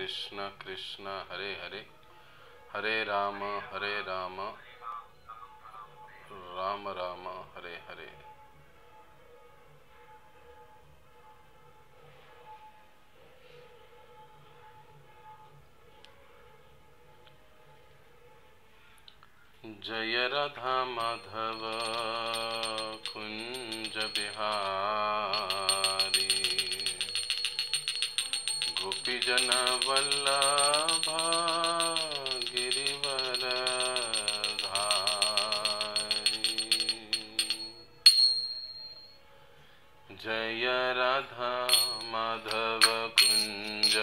कृष्ण कृष्ण हरे हरे, हरे राम राम राम हरे हरे। जय राधा माधव कुंज बिहारी, गोपीजन वल्लभ गिरिवर धारी। जय राधा माधव कुंज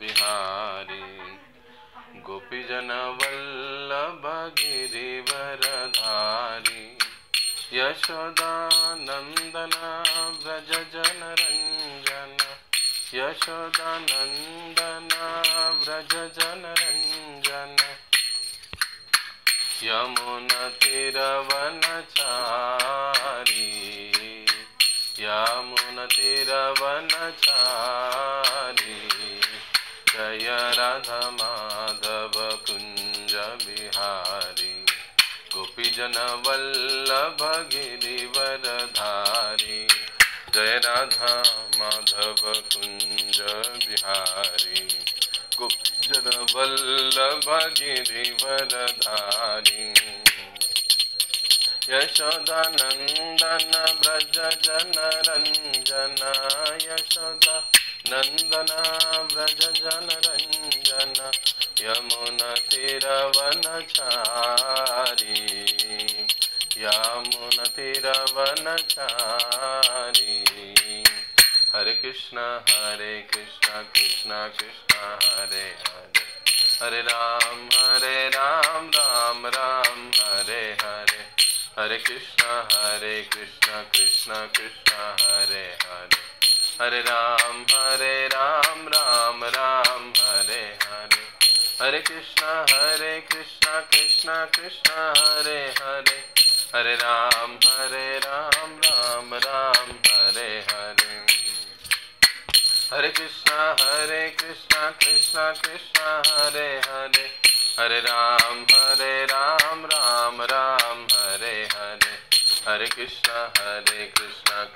बिहारी, गोपीजन वल्लभ गिरिवर धारी। यशोदानंदन व्रज जनरंजन, यशोदानंदन व्रज जनरंजन। यमुना तीरवनचारी, यमुना तीरवनचारी। जय राधा माधव कुंज बिहारी, गोपीजन वल्लभ गिरिवर धारी। जय राधा माधव कुंज बिहारी, गोपीजन वल्लभ गिरिवर धारी। यशोदानंदन व्रज जनरंजन, यशोदा नंदन व्रज जनरंजन। यमुना तीरवनचारी, यमुना तीरवनचारी। हरे कृष्ण कृष्ण कृष्ण हरे हरे, हरे राम राम राम हरे हरे। हरे कृष्ण कृष्ण कृष्ण हरे हरे, हरे राम राम राम हरे हरे। हरे कृष्ण कृष्ण कृष्ण हरे हरे, हरे राम राम राम हरे हरे। हरे कृष्ण कृष्ण कृष्ण हरे हरे, हरे राम राम राम हरे हरे। हरे कृष्ण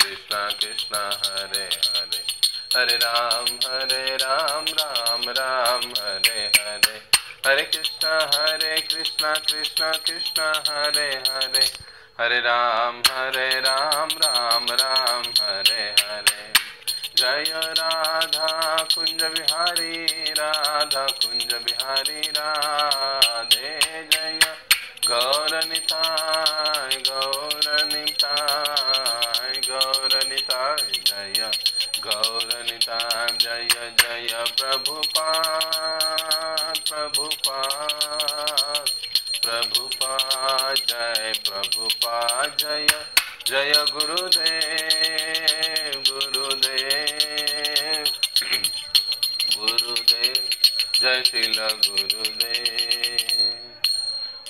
कृष्ण कृष्ण हरे हरे, हरे राम राम राम हरे हरे। हरे कृष्ण कृष्ण कृष्ण हरे हरे, हरे राम राम राम हरे हरे। जय राधा कुंज बिहारी, राधा कुंज बिहारी राधे। जय गौरनिताय गौरनिताय गौरनिताय, जय गौरनिताय। जय जय प्रभुपाद प्रभुपाद प्रभुपाद, जय प्रभुपाद। जय जय गुरुदेव गुरुदेव गुरुदेव, जय श्रील गुरुदेव।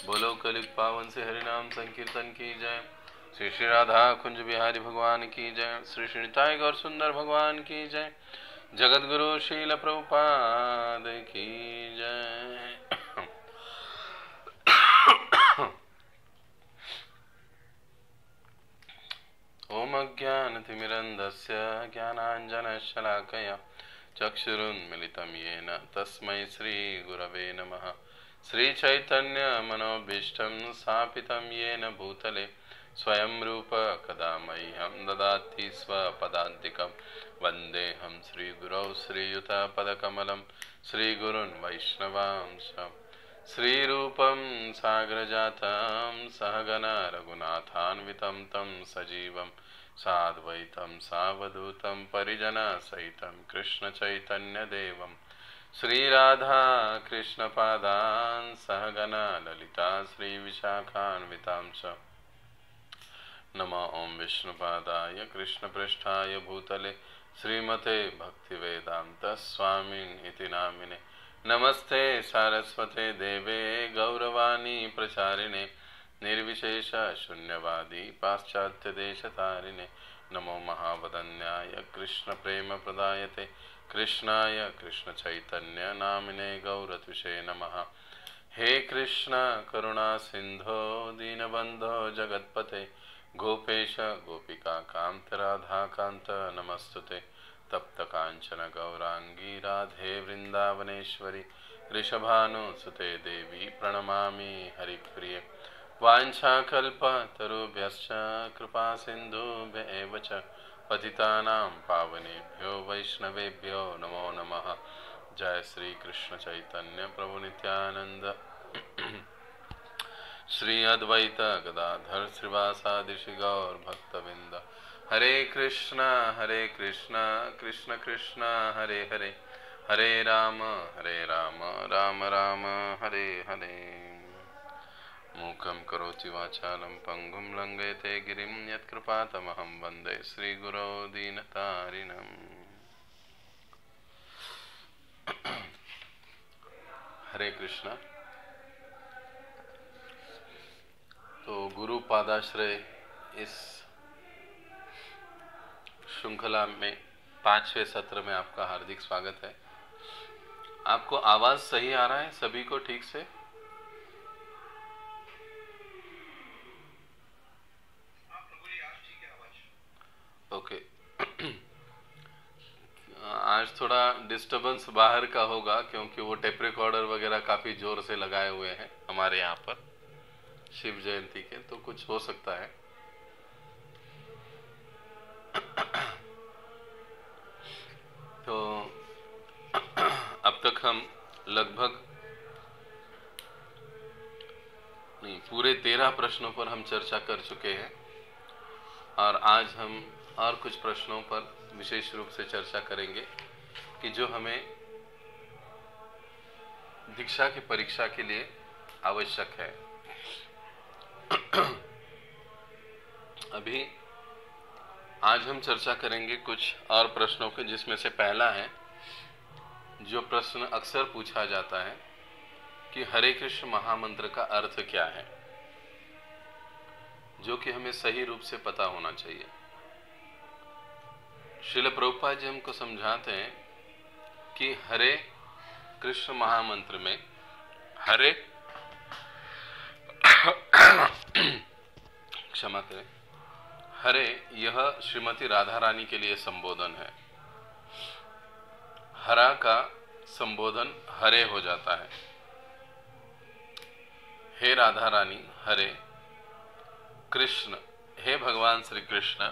बोलो कलिक पावन से हरिनाम संकीर्तन की जय। श्री श्री राधा कुंज बिहारी भगवान की जय। श्री श्री निताय गौर सुंदर भगवान की जय। जगत गुरु श्रील प्रभुपाद की जय। ओम अज्ञानतिमिरन्धस्य ज्ञानाञ्जनशलाकया चक्षुरुन्मिलितं येन तस्मै श्रीगुरवे नमः। श्रीचैतन्यमनोभीष्टं स्थापितं येन भूतले स्वयं रूप कदा मह्यं ददाति स्वपदान्तिकं। वन्देऽहं श्रीगुरौ श्रीयुतपदकमलं, श्रीगुरुन् वैष्णवांश। श्रीरूपं साग्रजातं सहगना रघुनाथान्वितं तं सजीवं साद्वैतं सावधूतं परिजनसहितं कृष्णचैतन्यदेवं। श्रीराधा कृष्णपादान् सहगना ललिता श्रीविशाखान्वितांश। नमो ओं विष्णुपादाय कृष्णपृष्ठाय भूतले श्रीमते भक्तिवेदांत स्वामिनिति नामिने। नमस्ते सारस्वते देवे गौरवाणी प्रचारिणे, निर्विशेष शून्यवादी पाश्चात्य देशतारिणे। नमो महावदन्याय कृष्ण प्रेम प्रदायते कृष्णाय कृष्ण चैतन्य नामिने गौरत्विषे नमः। हे कृष्ण करुणा सिंधो दीनबंधो जगत्पते गोपेश गोपिका कांत राधा कांत नमस्तुते। तप्त कांचन गौरांगी राधे वृंदावनेश्वरी वृषभानुसुते देवी प्रणमामि हरिप्रिये। वाञ्छाकल्पतरुभ्यश्च कृपा सिन्धुभ्य एव च पतितानां पावनेभ्यो वैष्णवेभ्यो नमो नमः। जय श्री कृष्ण चैतन्य प्रभु नित्यानंद श्री अद्वैत गदाधर श्रीवासादि श्री गौर भक्तविंद। हरे कृष्ण कृष्ण कृष्ण हरे हरे, हरे राम राम राम हरे हरे। मूकं करोति वाचालं पंगुं लंघयते गिरिं यत्कृपातमहं वन्दे श्रीगुरो दीनतारिणम्। हरे कृष्णा। तो गुरु पादाश्रय इस श्रृंखला में 5वें सत्र में आपका हार्दिक स्वागत है। आपको आवाज सही आ रहा है सभी को ठीक से? ओके। आज थोड़ा डिस्टरबेंस बाहर का होगा क्योंकि वो टेप रिकॉर्डर वगैरह काफी जोर से लगाए हुए हैं हमारे यहाँ पर शिव जयंती के, तो कुछ हो सकता है। तो अब तक हम लगभग पूरे 13 प्रश्नों पर हम चर्चा कर चुके हैं और आज हम और कुछ प्रश्नों पर विशेष रूप से चर्चा करेंगे कि जो हमें दीक्षा की परीक्षा के लिए आवश्यक है। अभी आज हम चर्चा करेंगे कुछ और प्रश्नों के, जिसमें से पहला है जो प्रश्न अक्सर पूछा जाता है कि हरे कृष्ण महामंत्र का अर्थ क्या है, जो कि हमें सही रूप से पता होना चाहिए। श्रील प्रभुपाद जी हमको समझाते हैं कि हरे कृष्ण महामंत्र में हरे क्षमा करें, हरे यह श्रीमती राधा रानी के लिए संबोधन है। हरा का संबोधन हरे हो जाता है। हे राधा रानी हरे, कृष्ण हे भगवान श्री कृष्ण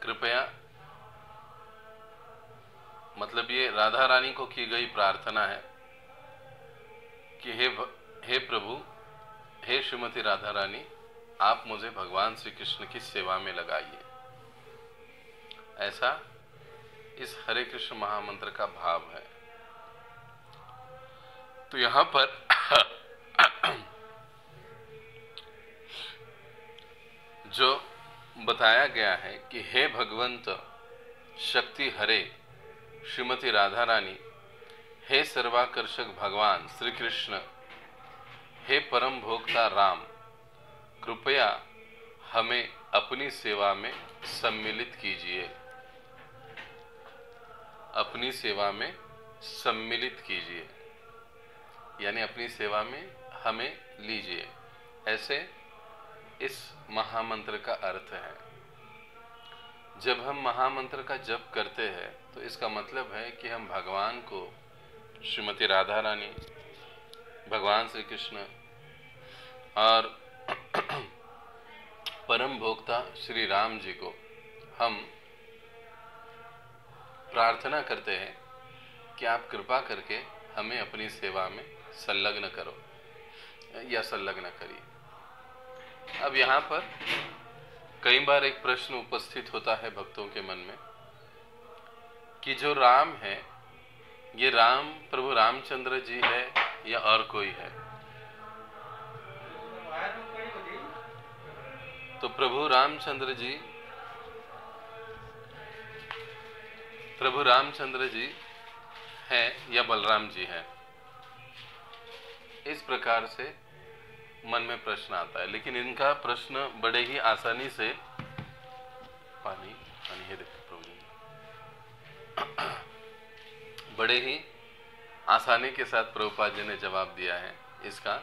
कृपया, मतलब ये राधा रानी को की गई प्रार्थना है कि हे प्रभु, हे श्रीमती राधा रानी, आप मुझे भगवान श्री कृष्ण की सेवा में लगाइए। ऐसा इस हरे कृष्ण महामंत्र का भाव है। तो यहां पर जो बताया गया है कि हे भगवंत शक्ति हरे श्रीमती राधा रानी, हे सर्वाकर्षक भगवान श्री कृष्ण, हे परम भोक्ता राम, कृपया हमें अपनी सेवा में सम्मिलित कीजिए, अपनी सेवा में सम्मिलित कीजिए, यानी अपनी सेवा में हमें लीजिए। ऐसे इस महामंत्र का अर्थ है। जब हम महामंत्र का जप करते हैं तो इसका मतलब है कि हम भगवान को, श्रीमती राधा रानी, भगवान श्री कृष्ण और परम भोक्ता श्री राम जी को हम प्रार्थना करते हैं कि आप कृपा करके हमें अपनी सेवा में संलग्न करो या संलग्न करिए। अब यहाँ पर कई बार एक प्रश्न उपस्थित होता है भक्तों के मन में कि जो राम है, ये राम प्रभु रामचंद्र जी है या और कोई है? तो प्रभु रामचंद्र जी हैं या बलराम जी हैं? इस प्रकार से मन में प्रश्न आता है। लेकिन इनका प्रश्न बड़े ही आसानी से पानी है, देखो प्रभु जी। बड़े ही आसानी के साथ प्रभुपाद जी ने जवाब दिया है इसका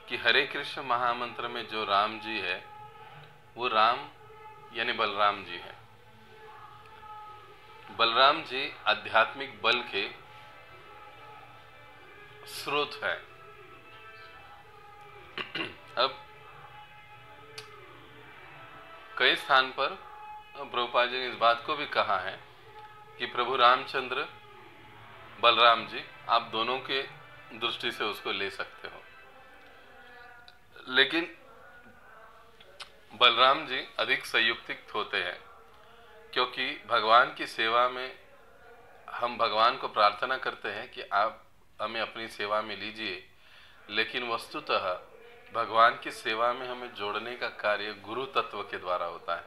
कि हरे कृष्ण महामंत्र में जो राम जी है वो राम यानी बलराम जी है। बलराम जी आध्यात्मिक बल के स्रोत है। अब कई स्थान पर प्रभुपाद जी ने इस बात को भी कहा है कि प्रभु रामचंद्र बलराम जी, आप दोनों के दृष्टि से उसको ले सकते हो, लेकिन बलराम जी अधिक संयुक्तिक होते हैं, क्योंकि भगवान की सेवा में हम भगवान को प्रार्थना करते हैं कि आप हमें अपनी सेवा में लीजिए, लेकिन वस्तुतः भगवान की सेवा में हमें जोड़ने का कार्य गुरु तत्व के द्वारा होता है।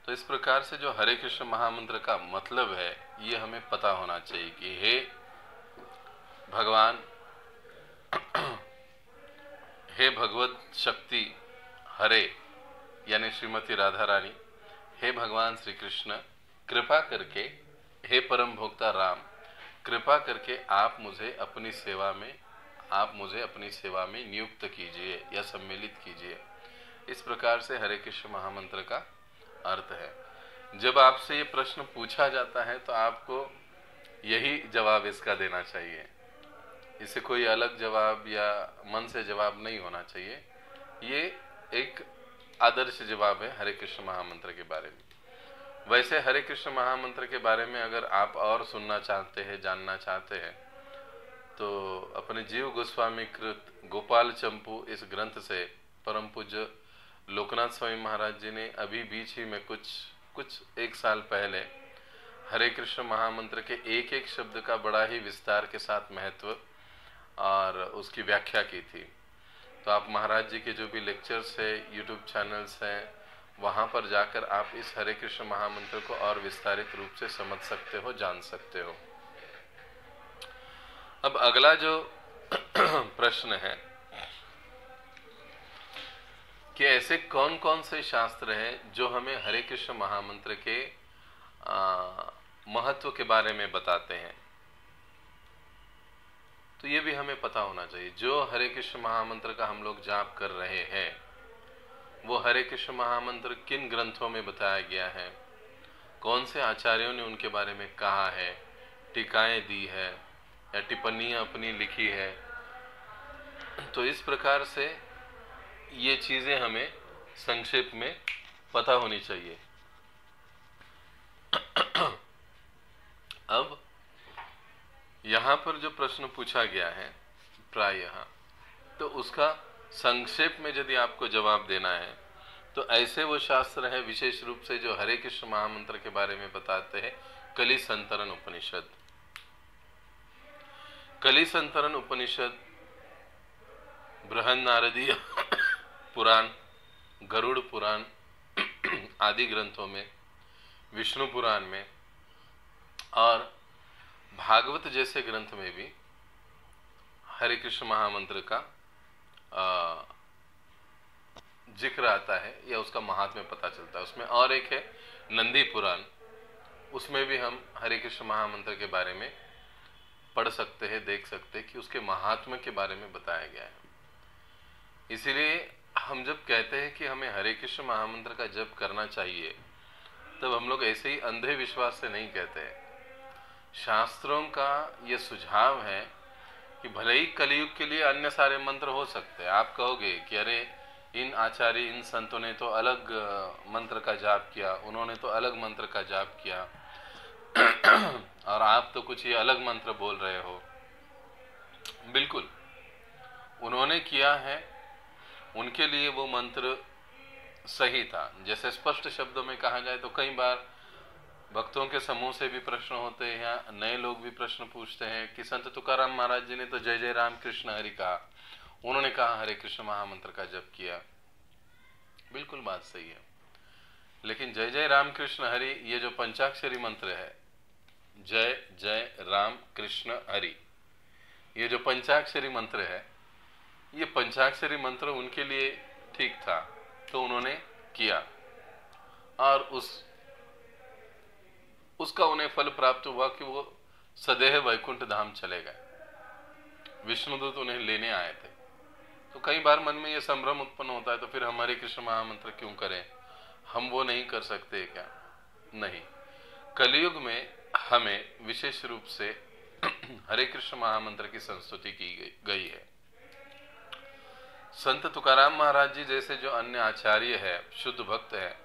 तो इस प्रकार से जो हरे कृष्ण महामंत्र का मतलब है ये हमें पता होना चाहिए कि हे भगवान, हे भगवत शक्ति हरे यानी श्रीमती राधा रानी, हे भगवान श्री कृष्ण, कृपा करके, हे परम भोक्ता राम, कृपा करके आप मुझे अपनी सेवा में नियुक्त कीजिए या सम्मिलित कीजिए। इस प्रकार से हरे कृष्ण महामंत्र का अर्थ है। जब आपसे ये प्रश्न पूछा जाता है तो आपको यही जवाब इसका देना चाहिए, इससे कोई अलग जवाब या मन से जवाब नहीं होना चाहिए। ये एक आदर्श जवाब है हरे कृष्ण महामंत्र के बारे में। वैसे हरे कृष्ण महामंत्र के बारे में अगर आप और सुनना चाहते हैं, जानना चाहते हैं, तो अपने जीव गोस्वामी कृत गोपाल चंपू इस ग्रंथ से परम पूज्य लोकनाथ स्वामी महाराज जी ने अभी बीच ही में कुछ एक साल पहले हरे कृष्ण महामंत्र के एक एक शब्द का बड़ा ही विस्तार के साथ महत्व और उसकी व्याख्या की थी। तो आप महाराज जी के जो भी लेक्चर्स है, यूट्यूब चैनल्स हैं, वहाँ पर जाकर आप इस हरे कृष्ण महामंत्र को और विस्तारित रूप से समझ सकते हो, जान सकते हो। अब अगला जो प्रश्न है कि ऐसे कौन कौन से शास्त्र हैं जो हमें हरे कृष्ण महामंत्र के महत्व के बारे में बताते हैं। तो ये भी हमें पता होना चाहिए। जो हरे कृष्ण महामंत्र का हम लोग जाप कर रहे हैं वो हरे कृष्ण महामंत्र किन ग्रंथों में बताया गया है, कौन से आचार्यों ने उनके बारे में कहा है, टीकाएं दी है या टिप्पणियां अपनी लिखी है। तो इस प्रकार से ये चीजें हमें संक्षेप में पता होनी चाहिए। अब यहाँ पर जो प्रश्न पूछा गया है प्रायः, तो उसका संक्षेप में यदि आपको जवाब देना है तो ऐसे वो शास्त्र है विशेष रूप से जो हरे कृष्ण महामंत्र के बारे में बताते हैं। कलि संतरण उपनिषद, कलि संतरण उपनिषद, बृहन्नारदीय पुराण, गरुड़ पुराण आदि ग्रंथों में, विष्णु पुराण में और भागवत जैसे ग्रंथ में भी हरे कृष्ण महामंत्र का जिक्र आता है या उसका महात्म्य पता चलता है। उसमें और एक है नंदी पुराण, उसमें भी हम हरे कृष्ण महामंत्र के बारे में पढ़ सकते हैं, देख सकते हैं कि उसके महात्म्य के बारे में बताया गया है। इसीलिए हम जब कहते हैं कि हमें हरे कृष्ण महामंत्र का जप करना चाहिए, तब हम लोग ऐसे ही अंधे विश्वास से नहीं कहते हैं। शास्त्रों का ये सुझाव है कि भले ही कलयुग के लिए अन्य सारे मंत्र हो सकते हैं। आप कहोगे कि अरे इन आचार्य, इन संतों ने तो अलग मंत्र का जाप किया, उन्होंने तो अलग मंत्र का जाप किया और आप तो कुछ ये अलग मंत्र बोल रहे हो। बिल्कुल, उन्होंने किया है, उनके लिए वो मंत्र सही था। जैसे स्पष्ट शब्दों में कहा जाए तो कई बार भक्तों के समूह से भी प्रश्न होते हैं या नए लोग भी प्रश्न पूछते हैं कि संत तुकाराम महाराज जी ने तो जय जय राम कृष्ण हरि कहा, उन्होंने कहा हरे कृष्ण महामंत्र का जप किया। बिल्कुल बात सही है, लेकिन जय जय राम कृष्ण हरि ये जो पंचाक्षरी मंत्र है, जय जय राम कृष्ण हरि, ये जो पंचाक्षरी मंत्र है, ये पंचाक्षरी मंत्र उनके लिए ठीक था तो उन्होंने किया और उस उसका उन्हें फल प्राप्त हुआ कि वो सदैह वैकुंठ धाम चले गए। विष्णुदूत उन्हें लेने आए थे। तो कई बार मन में ये संभ्रम उत्पन्न होता है, तो फिर हम हरे कृष्ण महामंत्र क्यों करें, हम वो नहीं कर सकते क्या? नहीं, कलयुग में हमें विशेष रूप से हरे कृष्ण महामंत्र की संस्तुति की गई है। संत तुकाराम महाराज जी जैसे जो अन्य आचार्य है, शुद्ध भक्त है,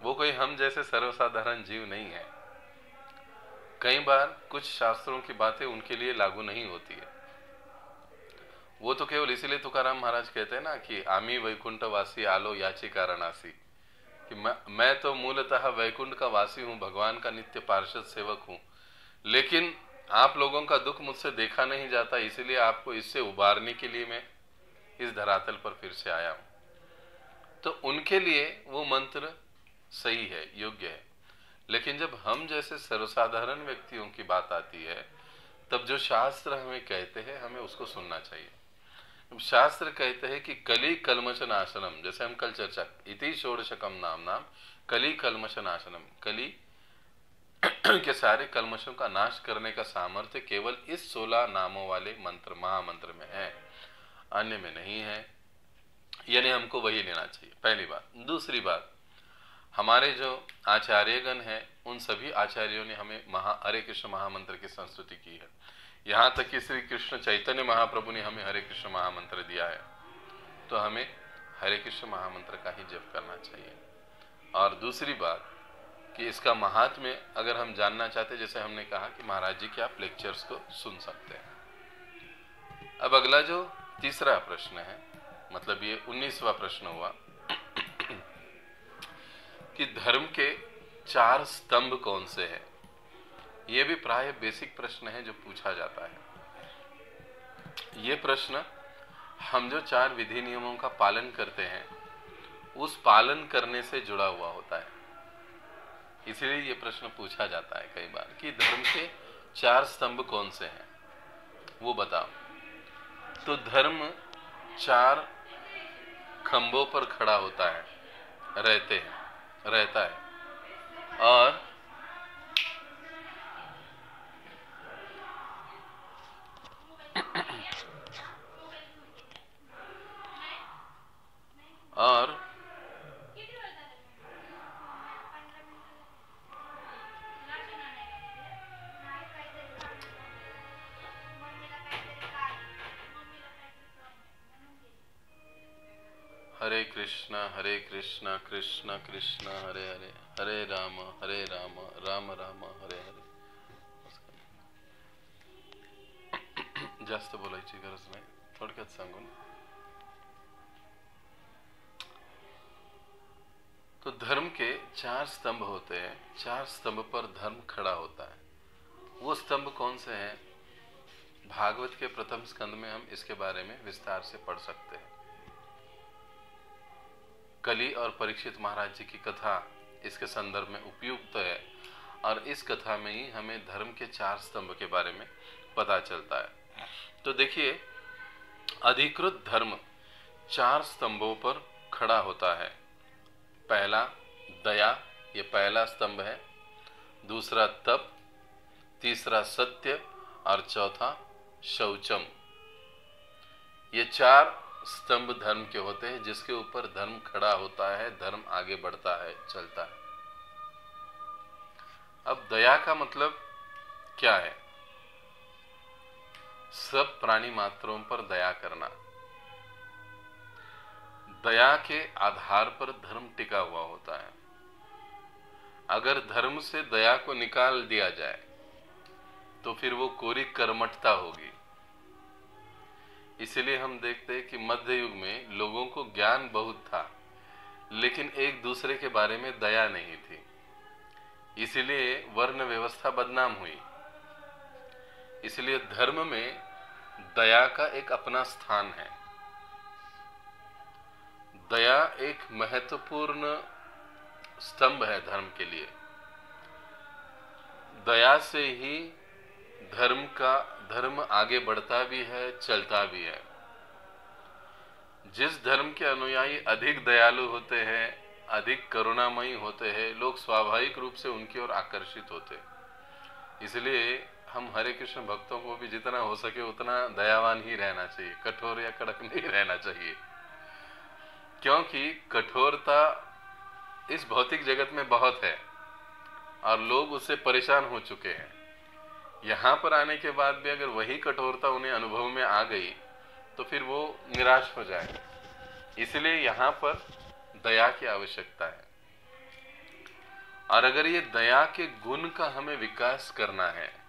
वो कोई हम जैसे सर्वसाधारण जीव नहीं है। कई बार कुछ शास्त्रों की बातें उनके लिए लागू नहीं होती है। वो तो केवल इसीलिए तुकाराम महाराज कहते हैं ना कि आमी वैकुंठ वासी आलो याची कारणासी, कि मैं तो मूलतः वैकुंठ का वासी हूँ, भगवान का नित्य पार्षद सेवक हूँ, लेकिन आप लोगों का दुख मुझसे देखा नहीं जाता, इसीलिए आपको इससे उबारने के लिए मैं इस धरातल पर फिर से आया हूं। तो उनके लिए वो मंत्र सही है, योग्य है। लेकिन जब हम जैसे सर्वसाधारण व्यक्तियों की बात आती है, तब जो शास्त्र हमें कहते हैं हमें उसको सुनना चाहिए। शास्त्र कहते हैं कि कली कलमश नाशनम, जैसे हम कल चर्चा, इति षोडशकम नाम नाम कली कलमश नाशनम, कली के सारे कलमशों का नाश करने का सामर्थ्य केवल इस 16 नामों वाले मंत्र, महामंत्र में है, अन्य में नहीं है। यानी हमको वही लेना चाहिए, पहली बात। दूसरी बात, हमारे जो आचार्यगण हैं, उन सभी आचार्यों ने हमें हरे कृष्ण महामंत्र की संस्तुति की है। यहाँ तक कि श्री कृष्ण चैतन्य महाप्रभु ने हमें हरे कृष्ण महामंत्र दिया है, तो हमें हरे कृष्ण महामंत्र का ही जप करना चाहिए। और दूसरी बात कि इसका महात्म्य अगर हम जानना चाहते, जैसे हमने कहा कि महाराज जी के आप लेक्चर्स को सुन सकते हैं। अब अगला जो तीसरा प्रश्न है, मतलब ये 19वां प्रश्न हुआ कि धर्म के 4 स्तंभ कौन से हैं। ये भी प्राय बेसिक प्रश्न है जो पूछा जाता है। ये प्रश्न हम जो 4 विधि नियमों का पालन करते हैं, उस पालन करने से जुड़ा हुआ होता है। इसलिए ये प्रश्न पूछा जाता है कई बार कि धर्म के 4 स्तंभ कौन से हैं, वो बताओ। तो धर्म 4 खंभों पर खड़ा होता है, रहता है। और हरे कृष्ण कृष्ण कृष्ण हरे हरे, हरे राम राम राम हरे हरे। जास्त बोलायची गरज नाही, थोडक्यात सांगून। तो धर्म के 4 स्तंभ होते हैं, 4 स्तंभ पर धर्म खड़ा होता है। वो स्तंभ कौन से हैं? भागवत के प्रथम स्कंद में हम इसके बारे में विस्तार से पढ़ सकते हैं। कली और परीक्षित महाराज जी की कथा इसके संदर्भ में उपयुक्त है, और इस कथा में ही हमें धर्म के 4 स्तंभ के बारे में पता चलता है। तो देखिए, अधिकृत धर्म 4 स्तंभों पर खड़ा होता है। पहला दया, ये पहला स्तंभ है। दूसरा तप, तीसरा सत्य, और चौथा शौचम। ये 4 स्तंभ धर्म के होते हैं, जिसके ऊपर धर्म खड़ा होता है, धर्म आगे बढ़ता है, चलता है। अब दया का मतलब क्या है? सब प्राणी मात्रों पर दया करना। दया के आधार पर धर्म टिका हुआ होता है। अगर धर्म से दया को निकाल दिया जाए तो फिर वो कोरी कर्मठता होगी। इसलिए हम देखते हैं कि मध्य युग में लोगों को ज्ञान बहुत था, लेकिन एक दूसरे के बारे में दया नहीं थी। इसलिए वर्ण व्यवस्था बदनाम हुई। इसलिए धर्म में दया का एक अपना स्थान है। दया एक महत्वपूर्ण स्तंभ है धर्म के लिए। दया से ही धर्म आगे बढ़ता भी है, चलता भी है। जिस धर्म के अनुयायी अधिक दयालु होते हैं, अधिक करुणामयी होते हैं, लोग स्वाभाविक रूप से उनकी ओर आकर्षित होते हैं। इसलिए हम हरे कृष्ण भक्तों को भी जितना हो सके उतना दयावान ही रहना चाहिए, कठोर या कड़क नहीं रहना चाहिए। क्योंकि कठोरता इस भौतिक जगत में बहुत है और लोग उससे परेशान हो चुके हैं। यहां पर आने के बाद भी अगर वही कठोरता उन्हें अनुभव में आ गई तो फिर वो निराश हो जाएंगे। इसलिए यहां पर दया की आवश्यकता है। और अगर ये दया के गुण का हमें विकास करना है,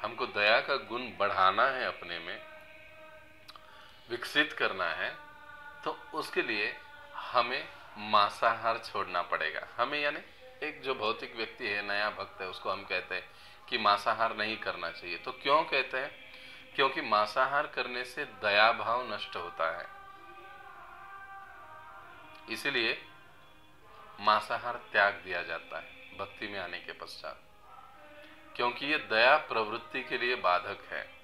हमको दया का गुण बढ़ाना है, अपने में विकसित करना है, तो उसके लिए हमें मांसाहार छोड़ना पड़ेगा। हमें यानी एक जो भौतिक व्यक्ति है, नया भक्त है, उसको हम कहते हैं कि मांसाहार नहीं करना चाहिए। तो क्यों कहते हैं? क्योंकि मांसाहार करने से दया भाव नष्ट होता है। इसलिए मांसाहार त्याग दिया जाता है भक्ति में आने के पश्चात, क्योंकि ये दया प्रवृत्ति के लिए बाधक है।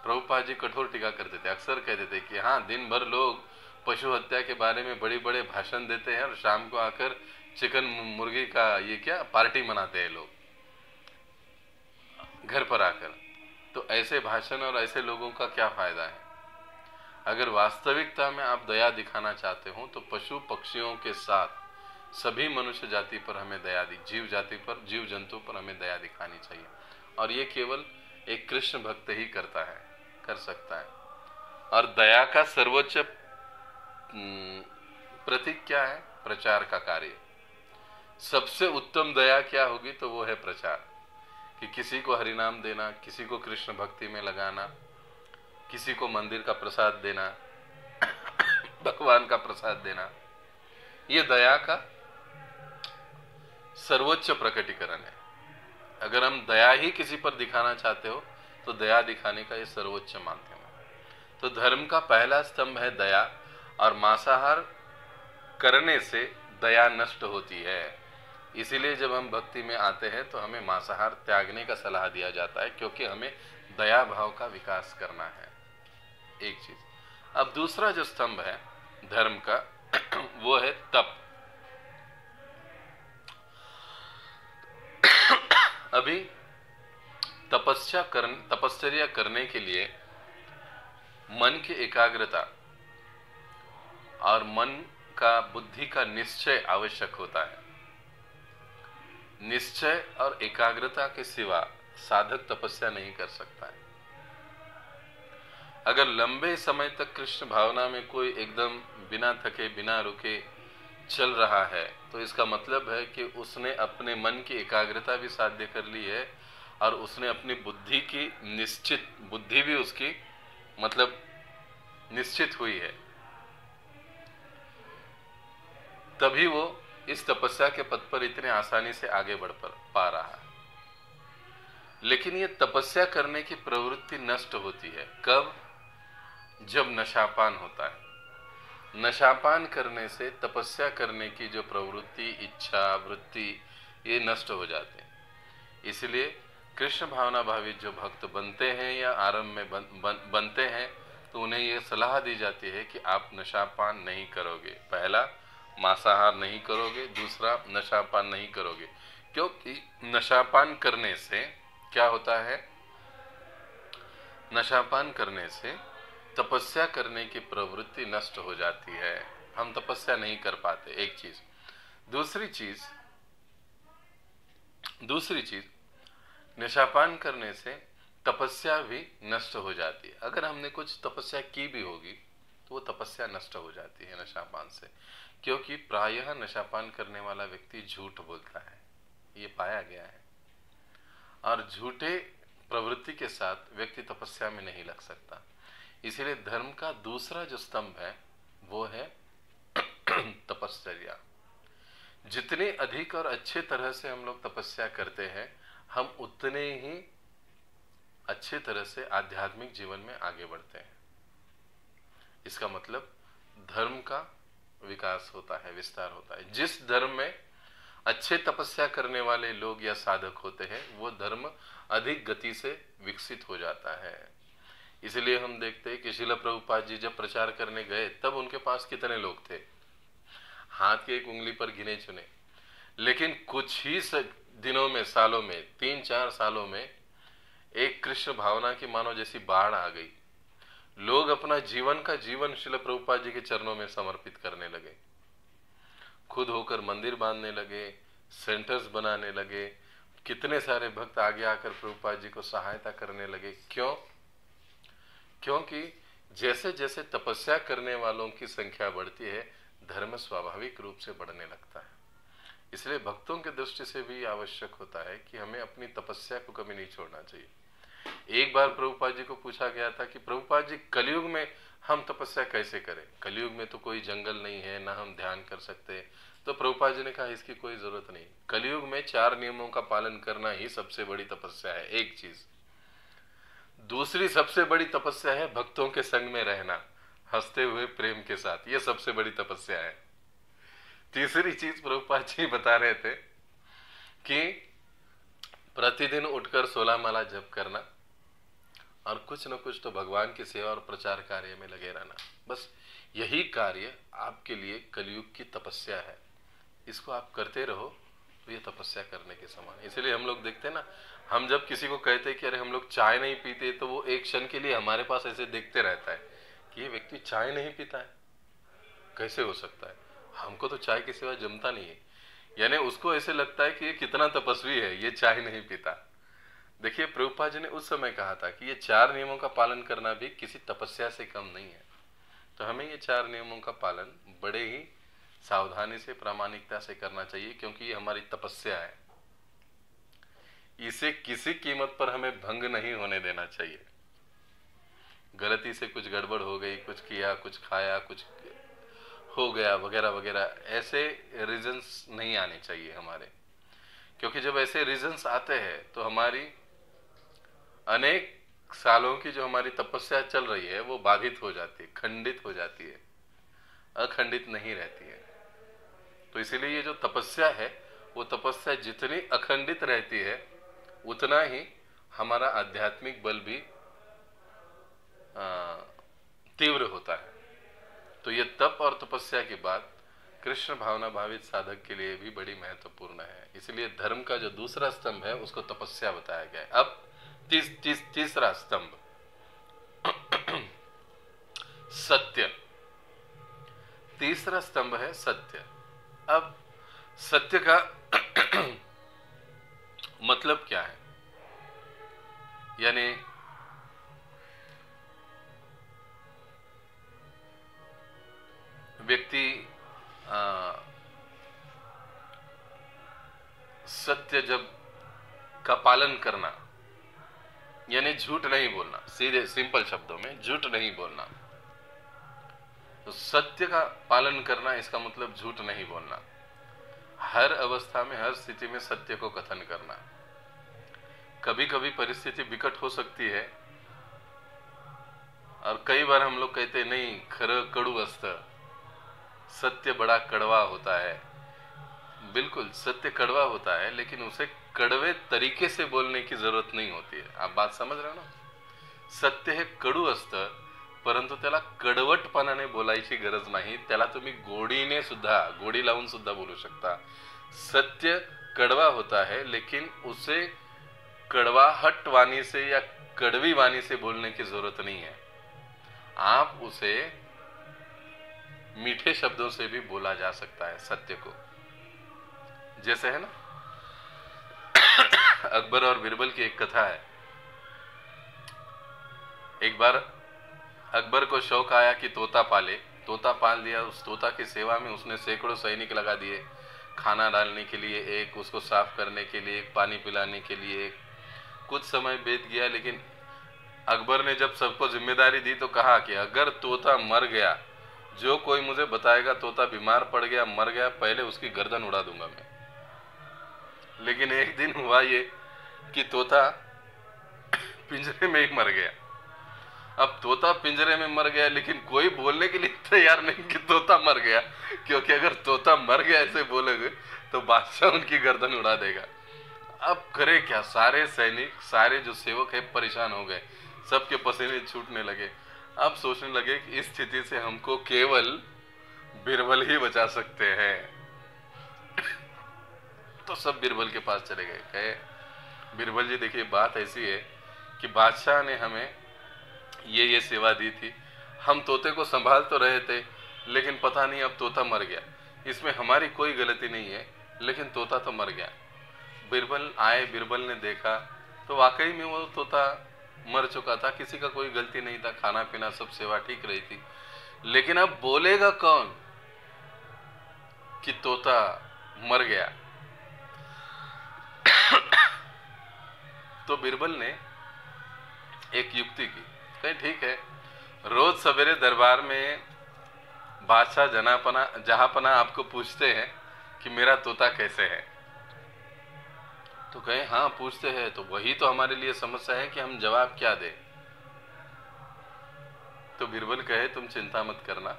प्रभुपाद जी कठोर टीका करते थे, अक्सर कहते थे कि हाँ, दिन भर लोग पशु हत्या के बारे में बड़े बड़े भाषण देते हैं और शाम को आकर चिकन मुर्गी का ये क्या पार्टी मनाते हैं लोग घर पर आकर। तो ऐसे भाषण और ऐसे लोगों का क्या फायदा है? अगर वास्तविकता में आप दया दिखाना चाहते हो तो पशु पक्षियों के साथ सभी मनुष्य जाति पर हमें दया जीव जाति पर, जीव जंतु पर हमें दया दिखानी चाहिए। और ये केवल एक कृष्ण भक्त ही कर सकता है। और दया का सर्वोच्च प्रतीक क्या है? प्रचार का कार्य। सबसे उत्तम दया क्या होगी? तो वो है प्रचार, कि किसी को हरिनाम देना, किसी को कृष्ण भक्ति में लगाना, किसी को मंदिर का प्रसाद देना, भगवान का प्रसाद देना। ये दया का सर्वोच्च प्रकटीकरण है। अगर हम दया ही किसी पर दिखाना चाहते हो तो दया दिखाने का ये सर्वोच्च माध्यम है। तो धर्म का पहला स्तंभ है दया, और मांसाहार करने से दया नष्ट होती है। इसीलिए जब हम भक्ति में आते हैं तो हमें मांसाहार त्यागने का सलाह दिया जाता है, क्योंकि हमें दया भाव का विकास करना है। एक चीज। अब दूसरा जो स्तंभ है धर्म का वो है तप। अभी तपश्चर्या करने के लिए मन की एकाग्रता और मन का, बुद्धि का निश्चय आवश्यक होता है। निश्चय और एकाग्रता के सिवा साधक तपस्या नहीं कर सकता है। अगर लंबे समय तक कृष्ण भावना में कोई एकदम बिना थके बिना रुके चल रहा है तो इसका मतलब है कि उसने अपने मन की एकाग्रता भी साध्य कर ली है और उसने अपनी बुद्धि की बुद्धि भी उसकी मतलब निश्चित हुई है। तभी वो इस तपस्या के पथ पर इतने आसानी से आगे बढ़ पा रहा है। लेकिन ये तपस्या करने की प्रवृत्ति नष्ट होती है कब? जब नशापान होता है। नशापान करने से तपस्या करने की जो प्रवृत्ति, इच्छा, वृत्ति, ये नष्ट हो जाते हैं। इसलिए कृष्ण भावना भावित जो भक्त बनते हैं या आरंभ में बनते हैं तो उन्हें ये सलाह दी जाती है कि आप नशापान नहीं करोगे। पहला, मांसाहार नहीं करोगे। दूसरा, नशापान नहीं करोगे। क्योंकि नशापान करने से क्या होता है? नशापान करने से तपस्या करने की प्रवृत्ति नष्ट हो जाती है, हम तपस्या नहीं कर पाते। एक चीज। दूसरी चीज, नशापान करने से तपस्या भी नष्ट हो जाती है। अगर हमने कुछ तपस्या की भी होगी तो वो तपस्या नष्ट हो जाती है नशापान से, क्योंकि प्रायः नशापान करने वाला व्यक्ति झूठ बोलता है, ये पाया गया है। और झूठे प्रवृत्ति के साथ व्यक्ति तपस्या में नहीं लग सकता। इसलिए धर्म का दूसरा जो स्तंभ है वो है तपश्चर्या। जितने अधिक और अच्छे तरह से हम लोग तपस्या करते हैं, हम उतने ही अच्छे तरह से आध्यात्मिक जीवन में आगे बढ़ते हैं। इसका मतलब धर्म का विकास होता है, विस्तार होता है। जिस धर्म में अच्छे तपस्या करने वाले लोग या साधक होते हैं वो धर्म अधिक गति से विकसित हो जाता है। इसलिए हम देखते हैं कि श्रील प्रभुपाद जी जब प्रचार करने गए तब उनके पास कितने लोग थे? हाथ की एक उंगली पर गिने चुने, लेकिन कुछ ही दिनों में, सालों में, 3-4 सालों में एक कृष्ण भावना की मानो जैसी बाढ़ आ गई। लोग अपना जीवन का जीवन श्रील प्रभुपाद जी के चरणों में समर्पित करने लगे, खुद होकर मंदिर बांधने लगे, सेंटर्स बनाने लगे, कितने सारे भक्त आगे आकर प्रभुपाद जी को सहायता करने लगे। क्यों? क्योंकि जैसे जैसे तपस्या करने वालों की संख्या बढ़ती है, धर्म स्वाभाविक रूप से बढ़ने लगता है। इसलिए भक्तों की दृष्टि से भी आवश्यक होता है कि हमें अपनी तपस्या को कभी नहीं छोड़ना चाहिए। एक बार प्रभुपाद जी को पूछा गया था कि प्रभुपाद जी, कलयुग में हम तपस्या कैसे करें? कलयुग में तो कोई जंगल नहीं है, ना हम ध्यान कर सकते। तो प्रभुपाद जी ने कहा, इसकी कोई जरूरत नहीं। कलयुग में 4 नियमों का पालन करना ही सबसे बड़ी तपस्या है, एक चीज। दूसरी सबसे बड़ी तपस्या है भक्तों के संग में रहना, हंसते हुए प्रेम के साथ, ये सबसे बड़ी तपस्या है। तीसरी चीज प्रभुपाद जी बता रहे थे कि प्रतिदिन उठकर 16 माला जप करना और कुछ न कुछ तो भगवान की सेवा और प्रचार कार्य में लगे रहना। बस यही कार्य आपके लिए कलयुग की तपस्या है। इसको आप करते रहो तो ये तपस्या करने के समान है। इसलिए हम लोग देखते हैं ना, हम जब किसी को कहते हैं कि अरे हम लोग चाय नहीं पीते, तो वो एक क्षण के लिए हमारे पास ऐसे देखते रहता है कि ये व्यक्ति चाय नहीं पीता है, कैसे हो सकता है? हमको तो चाय के सिवा जमता नहीं है। यानी उसको ऐसे लगता है कि ये कितना तपस्वी है, ये चाय नहीं पीता। देखिए, प्रभुपाद जी ने उस समय कहा था कि ये 4 नियमों का पालन करना भी किसी तपस्या से कम नहीं है। तो हमें ये 4 नियमों का पालन बड़े ही सावधानी से, प्रामाणिकता से करना चाहिए, क्योंकि ये हमारी तपस्या है। इसे किसी कीमत पर हमें भंग नहीं होने देना चाहिए। गलती से कुछ गड़बड़ हो गई, कुछ किया, कुछ खाया, कुछ हो गया वगैरह वगैरह, ऐसे रीजंस नहीं आने चाहिए हमारे। क्योंकि जब ऐसे रीजंस आते हैं तो हमारी अनेक सालों की जो हमारी तपस्या चल रही है वो बाधित हो जाती है, खंडित हो जाती है, अखंडित नहीं रहती है। तो इसीलिए ये जो तपस्या है, वो तपस्या जितनी अखंडित रहती है उतना ही हमारा आध्यात्मिक बल भी तीव्र होता है। तो ये तप और तपस्या की बात कृष्ण भावना भावित साधक के लिए भी बड़ी महत्वपूर्ण है। इसलिए धर्म का जो दूसरा स्तंभ है उसको तपस्या बताया गया है। अब तीसरा स्तंभ सत्य। तीसरा स्तंभ है सत्य। अब सत्य का मतलब क्या है? यानी व्यक्ति सत्य जब का पालन करना, यानी झूठ नहीं बोलना, सीधे सिंपल शब्दों में झूठ नहीं बोलना। तो सत्य का पालन करना, इसका मतलब झूठ नहीं बोलना। हर अवस्था में, हर स्थिति में सत्य को कथन करना। कभी कभी परिस्थिति विकट हो सकती है और कई बार हम लोग कहते हैं नहीं, खरं कडू असतं, सत्य बड़ा कड़वा होता है। बिल्कुल सत्य कड़वा होता है, लेकिन उसे कड़वे तरीके से बोलने की जरूरत नहीं होती है। आप बात समझ रहे हो ना? सत्य हे कडू असतं, परंतु त्याला कडवटपणाने बोलायची गरज नाही। त्याला तुम्ही गोडीने सुद्धा, गोडी लावून सुद्धा बोलू शकता। सत्य कड़वा होता है, लेकिन उसे कड़वाहट वाणी से या कड़वी वाणी से बोलने की जरूरत नहीं है। आप उसे मीठे शब्दों से भी बोला जा सकता है सत्य को। जैसे है ना, अकबर और बिरबल की एक कथा है। एक बार अकबर को शौक आया कि तोता पाले। तोता पाल दिया। उस तोता की सेवा में उसने सैकड़ों सैनिक लगा दिए, खाना डालने के लिए एक, उसको साफ करने के लिए एक, पानी पिलाने के लिए एक। कुछ समय बीत गया, लेकिन अकबर ने जब सबको जिम्मेदारी दी तो कहा कि अगर तोता मर गया, जो कोई मुझे बताएगा तोता बीमार पड़ गया, मर गया, पहले उसकी गर्दन उड़ा दूंगा मैं। लेकिन एक दिन हुआ ये कि तोता पिंजरे में ही मर गया। अब तोता पिंजरे में मर गया, लेकिन कोई बोलने के लिए तैयार नहीं कि तोता मर गया, क्योंकि अगर तोता मर गया ऐसे बोलेंगे तो बादशाह उनकी गर्दन उड़ा देगा। अब करे क्या? सारे सैनिक, सारे जो सेवक है परेशान हो गए, सबके पसीने छूटने लगे। अब सोचने लगे कि इस स्थिति से हमको केवल बीरबल ही बचा सकते हैं। तो सब बीरबल के पास चले गए, कहे बीरबल जी देखिए बात ऐसी है कि बादशाह ने हमें ये सेवा दी थी, हम तोते को संभाल तो रहे थे, लेकिन पता नहीं अब तोता मर गया, इसमें हमारी कोई गलती नहीं है, लेकिन तोता तो मर गया। बीरबल आए, बीरबल ने देखा तो वाकई में वो तोता मर चुका था, किसी का कोई गलती नहीं था, खाना पीना सब सेवा ठीक रही थी। लेकिन अब बोलेगा कौन कि तोता मर गया? तो बीरबल ने एक युक्ति की, कहे ठीक है, रोज सवेरे दरबार में बादशाह जहांपना आपको पूछते हैं कि मेरा तोता कैसे है। तो कहे हाँ पूछते हैं, तो वही तो हमारे लिए समस्या है कि हम जवाब क्या दें। तो बीरबल कहे तुम चिंता मत करना,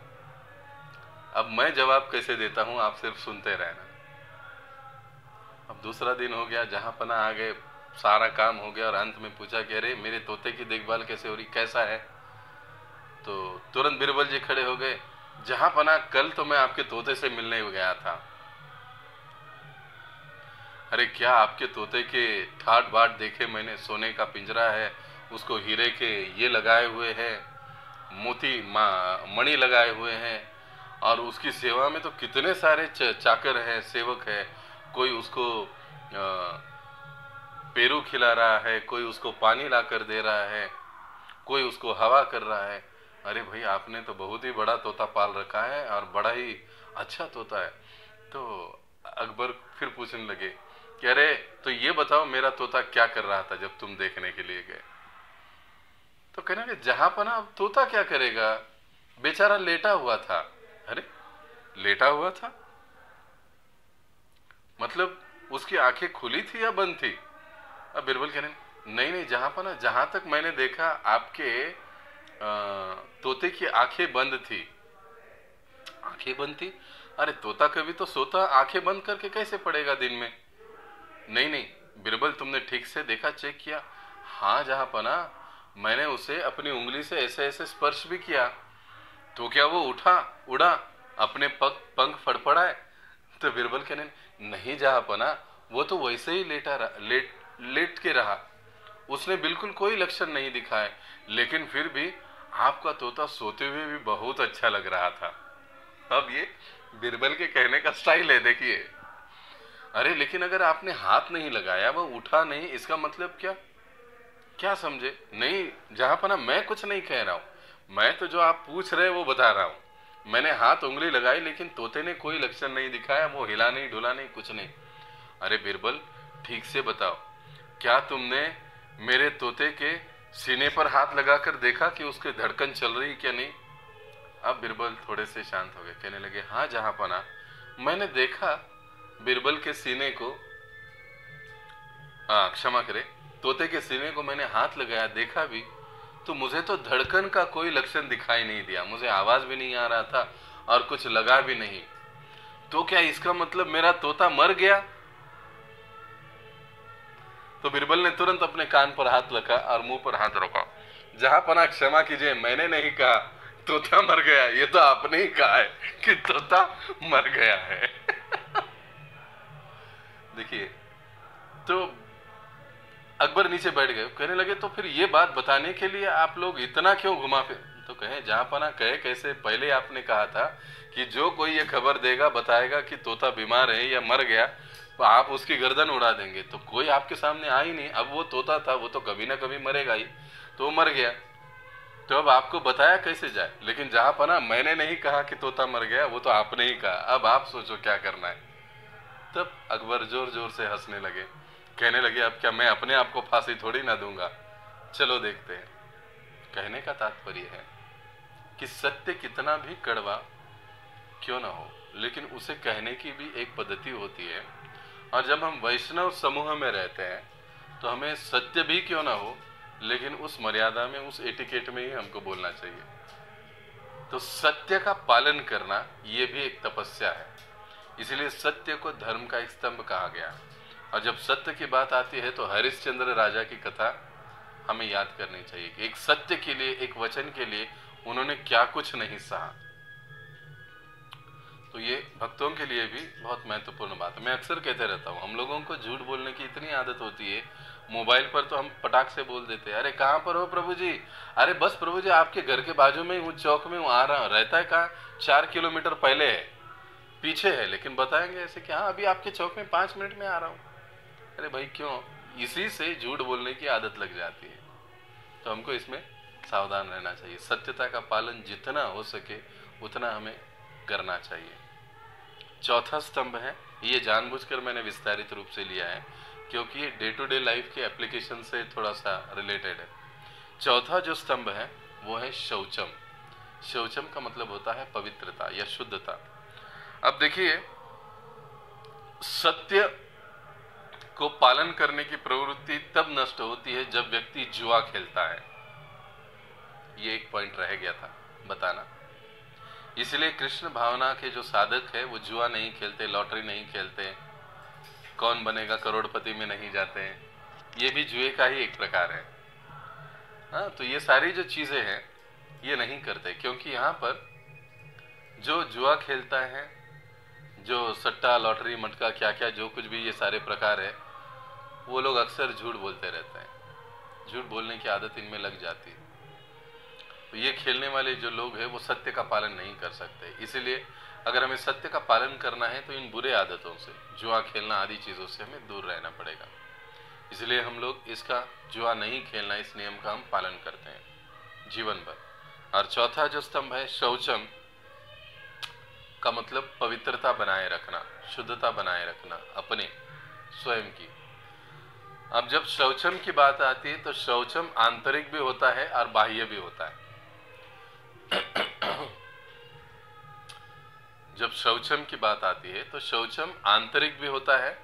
अब मैं जवाब कैसे देता हूं आप सिर्फ सुनते रहना। अब दूसरा दिन हो गया, जहांपना आ गए, सारा काम हो गया और अंत में पूछा कि अरे मेरे तोते की देखभाल कैसे हो रही, कैसा है? तो तुरंत बीरबल जी खड़े हो गए, जहांपना कल तो मैं आपके तोते से मिलने गया था। अरे क्या आपके तोते के ठाट बाट देखे मैंने, सोने का पिंजरा है, उसको हीरे के ये लगाए हुए हैं, मोती मणि लगाए हुए हैं, और उसकी सेवा में तो कितने सारे चाकर हैं, सेवक है, कोई उसको पेरू खिला रहा है, कोई उसको पानी लाकर दे रहा है, कोई उसको हवा कर रहा है। अरे भाई आपने तो बहुत ही बड़ा तोता पाल रखा है और बड़ा ही अच्छा तोता है। तो अकबर फिर पूछने लगे कि अरे तो ये बताओ मेरा तोता क्या कर रहा था जब तुम देखने के लिए गए? तो कहने लगे जहांपना अब तोता क्या करेगा, बेचारा लेटा हुआ था। अरे लेटा हुआ था मतलब उसकी आंखें खुली थी या बंद थी? अब बीरबल कहने नहीं नहीं जहांपना, जहां तक मैंने देखा आपके तोते की आंखें बंद थी। आंखें बंद थी? अरे तोता कभी तो सोता, आंखें बंद करके कैसे पड़ेगा दिन में? नहीं नहीं बीरबल तुमने ठीक से देखा, चेक किया? हाँ जहांपना, मैंने उसे अपनी उंगली से ऐसे ऐसे स्पर्श भी किया। तो क्या वो उड़ा, अपने पंख फड़फड़ाए? तो बीरबल कहने नहीं जहांपना, वो तो वैसे ही लेट के रहा, उसने बिल्कुल कोई लक्षण नहीं दिखाए, लेकिन फिर भी आपका तोता सोते हुए भी बहुत अच्छा लग रहा था। अब ये बीरबल के कहने का स्टाइल है, देखिए। अरे लेकिन अगर आपने हाथ नहीं लगाया, वो उठा नहीं, इसका मतलब क्या समझे? नहीं जहांपना मैं कुछ नहीं कह रहा हूं, मैं तो जो आप पूछ रहे वो बता रहा हूं। मैंने हाथ उंगली लगाई, लेकिन तोते ने कोई लक्षण नहीं दिखाया, वो हिला नहीं डुला नहीं, कुछ नहीं। अरे बीरबल ठीक से बताओ, क्या तुमने मेरे तोते के सीने पर हाथ लगाकर देखा कि उसकी धड़कन चल रही क्या नहीं? अब बीरबल थोड़े से शांत हो गए, कहने लगे हाँ जहांपना, मैंने देखा बीरबल के सीने को, क्षमा करे, तोते के सीने को मैंने हाथ लगाया, देखा भी, तो मुझे तो धड़कन का कोई लक्षण दिखाई नहीं दिया, मुझे आवाज भी नहीं आ रहा था और कुछ लगा भी नहीं। तो क्या इसका मतलब मेरा तोता मर गया? तो बीरबल ने तुरंत अपने कान पर हाथ रखा और मुंह पर हाथ रखा। जहांपना क्षमा कीजिए, मैंने नहीं कहा तोता मर गया, ये तो आपने ही कहा है कि तोता मर गया है। देखिए, तो अकबर नीचे बैठ गए, कहने लगे तो फिर ये बात बताने के लिए आप लोग इतना क्यों घुमा फिर? तो कहे जहांपना, कहे कैसे, पहले आपने कहा था कि जो कोई ये खबर देगा, बताएगा कि तोता बीमार है या मर गया, तो आप उसकी गर्दन उड़ा देंगे। तो कोई आपके सामने आ ही नहीं, अब वो तोता था, वो तो कभी ना कभी मरेगा ही, तो वो मर गया, तो अब आपको बताया कैसे जाए? लेकिन जहांपना, मैंने नहीं कहा कि तोता मर गया, वो तो आपने ही कहा, अब आप सोचो क्या करना है। तब अकबर जोर जोर से हंसने लगे, कहने लगे अब क्या मैं अपने आप को फांसी थोड़ी ना दूंगा, चलो देखते हैं। कहने का तात्पर्य है कि सत्य कितना भी कड़वा क्यों ना हो, लेकिन उसे कहने की भी एक पद्धति होती है। और जब हम वैष्णव समूह में रहते हैं तो हमें सत्य भी क्यों ना हो, लेकिन उस मर्यादा में, उस एटिकेट में ही हमको बोलना चाहिए। तो सत्य का पालन करना ये भी एक तपस्या है, इसलिए सत्य को धर्म का एक स्तंभ कहा गया। और जब सत्य की बात आती है तो हरिश्चंद्र राजा की कथा हमें याद करनी चाहिए कि एक सत्य के लिए, एक वचन के लिए उन्होंने क्या कुछ नहीं सहा। तो ये भक्तों के लिए भी बहुत महत्वपूर्ण बात है। मैं अक्सर कहते रहता हूँ, हम लोगों को झूठ बोलने की इतनी आदत होती है। मोबाइल पर तो हम पटाख से बोल देते हैं, अरे कहाँ पर हो प्रभु जी, अरे बस प्रभु जी आपके घर के बाजू में हूँ, चौक में हूँ, आ रहा हूँ। रहता है कहाँ? 4 किलोमीटर पहले है, पीछे है, लेकिन बताएंगे ऐसे कि हाँ अभी आपके चौक में 5 मिनट में आ रहा हूँ। अरे भाई क्यों? इसी से झूठ बोलने की आदत लग जाती है। तो हमको इसमें सावधान रहना चाहिए। सत्यता का पालन जितना हो सके उतना हमें करना चाहिए। चौथा स्तंभ है, ये जानबूझकर मैंने विस्तारित रूप से लिया है क्योंकि ये डे टू डे लाइफ के एप्लीकेशन से थोड़ा सा रिलेटेड है। चौथा जो स्तंभ है वो है शौचम। शौचम का मतलब होता है पवित्रता या शुद्धता। अब देखिए, सत्य को पालन करने की प्रवृत्ति तब नष्ट होती है जब व्यक्ति जुआ खेलता है। ये एक पॉइंट रह गया था बताना। इसलिए कृष्ण भावना के जो साधक है वो जुआ नहीं खेलते, लॉटरी नहीं खेलते, कौन बनेगा करोड़पति में नहीं जाते हैं। ये भी जुए का ही एक प्रकार है। हाँ, तो ये सारी जो चीजें हैं ये नहीं करते, क्योंकि यहाँ पर जो जुआ खेलता है, जो सट्टा लॉटरी मटका क्या क्या जो कुछ भी ये सारे प्रकार है, वो लोग अक्सर झूठ बोलते रहते हैं। झूठ बोलने की आदत इनमें लग जाती है। तो ये खेलने वाले जो लोग हैं वो सत्य का पालन नहीं कर सकते। इसीलिए अगर हमें सत्य का पालन करना है तो इन बुरे आदतों से, जुआ खेलना आदि चीज़ों से हमें दूर रहना पड़ेगा। इसलिए हम लोग इसका जुआ नहीं खेलना, इस नियम का हम पालन करते हैं जीवन भर। और चौथा जो स्तंभ है शौचम का मतलब पवित्रता बनाए रखना, शुद्धता बनाए रखना अपने स्वयं की। अब जब शौचम की बात आती है तो शौचम आंतरिक भी होता है और बाह्य भी होता है। जब शौचम की बात आती है तो शौचम आंतरिक भी होता है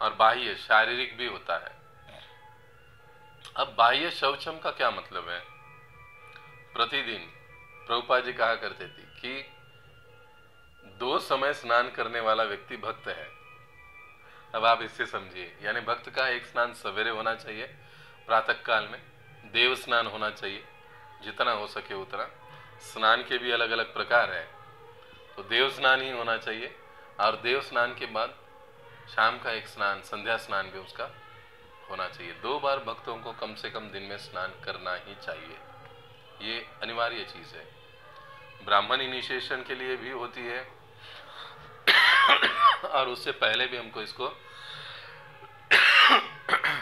और बाह्य शारीरिक भी होता है। अब बाह्य शौचम का क्या मतलब है? प्रतिदिन प्रभुपाद जी कहा करते थे कि 2 समय स्नान करने वाला व्यक्ति भक्त है। अब आप इससे समझिए, यानी भक्त का एक स्नान सवेरे होना चाहिए प्रातः काल में, देव स्नान होना चाहिए जितना हो सके उतना। स्नान के भी अलग अलग प्रकार है, तो देव स्नान ही होना चाहिए। और देव स्नान के बाद शाम का एक स्नान, संध्या स्नान भी उसका होना चाहिए। 2 बार भक्तों को कम से कम दिन में स्नान करना ही चाहिए, ये अनिवार्य चीज है। ब्राह्मण इनिशिएशन के लिए भी होती है और उससे पहले भी हमको इसको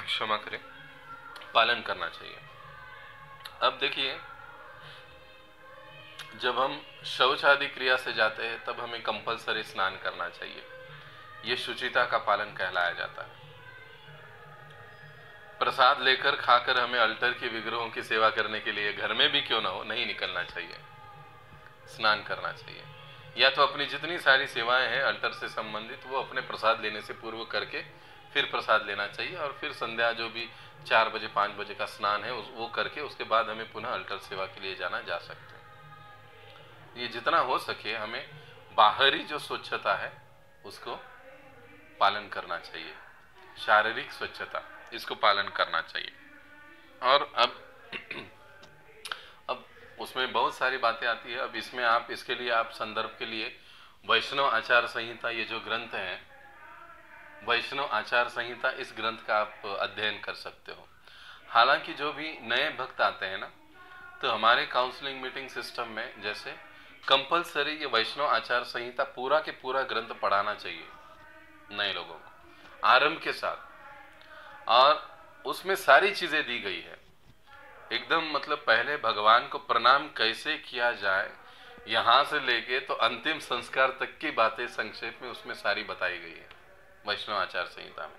क्षमा करें पालन करना चाहिए। अब देखिए, जब हम शौच आदि क्रिया से जाते हैं तब हमें कंपलसरी स्नान करना चाहिए। ये शुचिता का पालन कहलाया जाता है। प्रसाद लेकर खाकर हमें अल्टर के विग्रहों की सेवा करने के लिए घर में भी क्यों ना हो नहीं निकलना चाहिए, स्नान करना चाहिए। या तो अपनी जितनी सारी सेवाएं हैं अल्टर से संबंधित वो अपने प्रसाद लेने से पूर्व करके फिर प्रसाद लेना चाहिए, और फिर संध्या जो भी 4 बजे 5 बजे का स्नान है वो करके उसके बाद हमें पुनः अल्टर सेवा के लिए जाना जा सकते हैं। ये जितना हो सके हमें बाहरी जो स्वच्छता है उसको पालन करना चाहिए, शारीरिक स्वच्छता इसको पालन करना चाहिए। और अब उसमें बहुत सारी बातें आती है। अब इसमें आप इसके लिए आप संदर्भ के लिए वैष्णव आचार संहिता, ये जो ग्रंथ है वैष्णव आचार संहिता, इस ग्रंथ का आप अध्ययन कर सकते हो। हालांकि जो भी नए भक्त आते हैं ना, तो हमारे काउंसलिंग मीटिंग सिस्टम में जैसे कंपलसरी ये वैष्णव आचार संहिता पूरा के पूरा ग्रंथ पढ़ाना चाहिए नए लोगों को आरंभ के साथ, और उसमें सारी चीजें दी गई है एकदम। मतलब पहले भगवान को प्रणाम कैसे किया जाए यहां से लेके तो अंतिम संस्कार तक की बातें संक्षेप में उसमें सारी बताई गई है वैष्णव आचार संहिता में।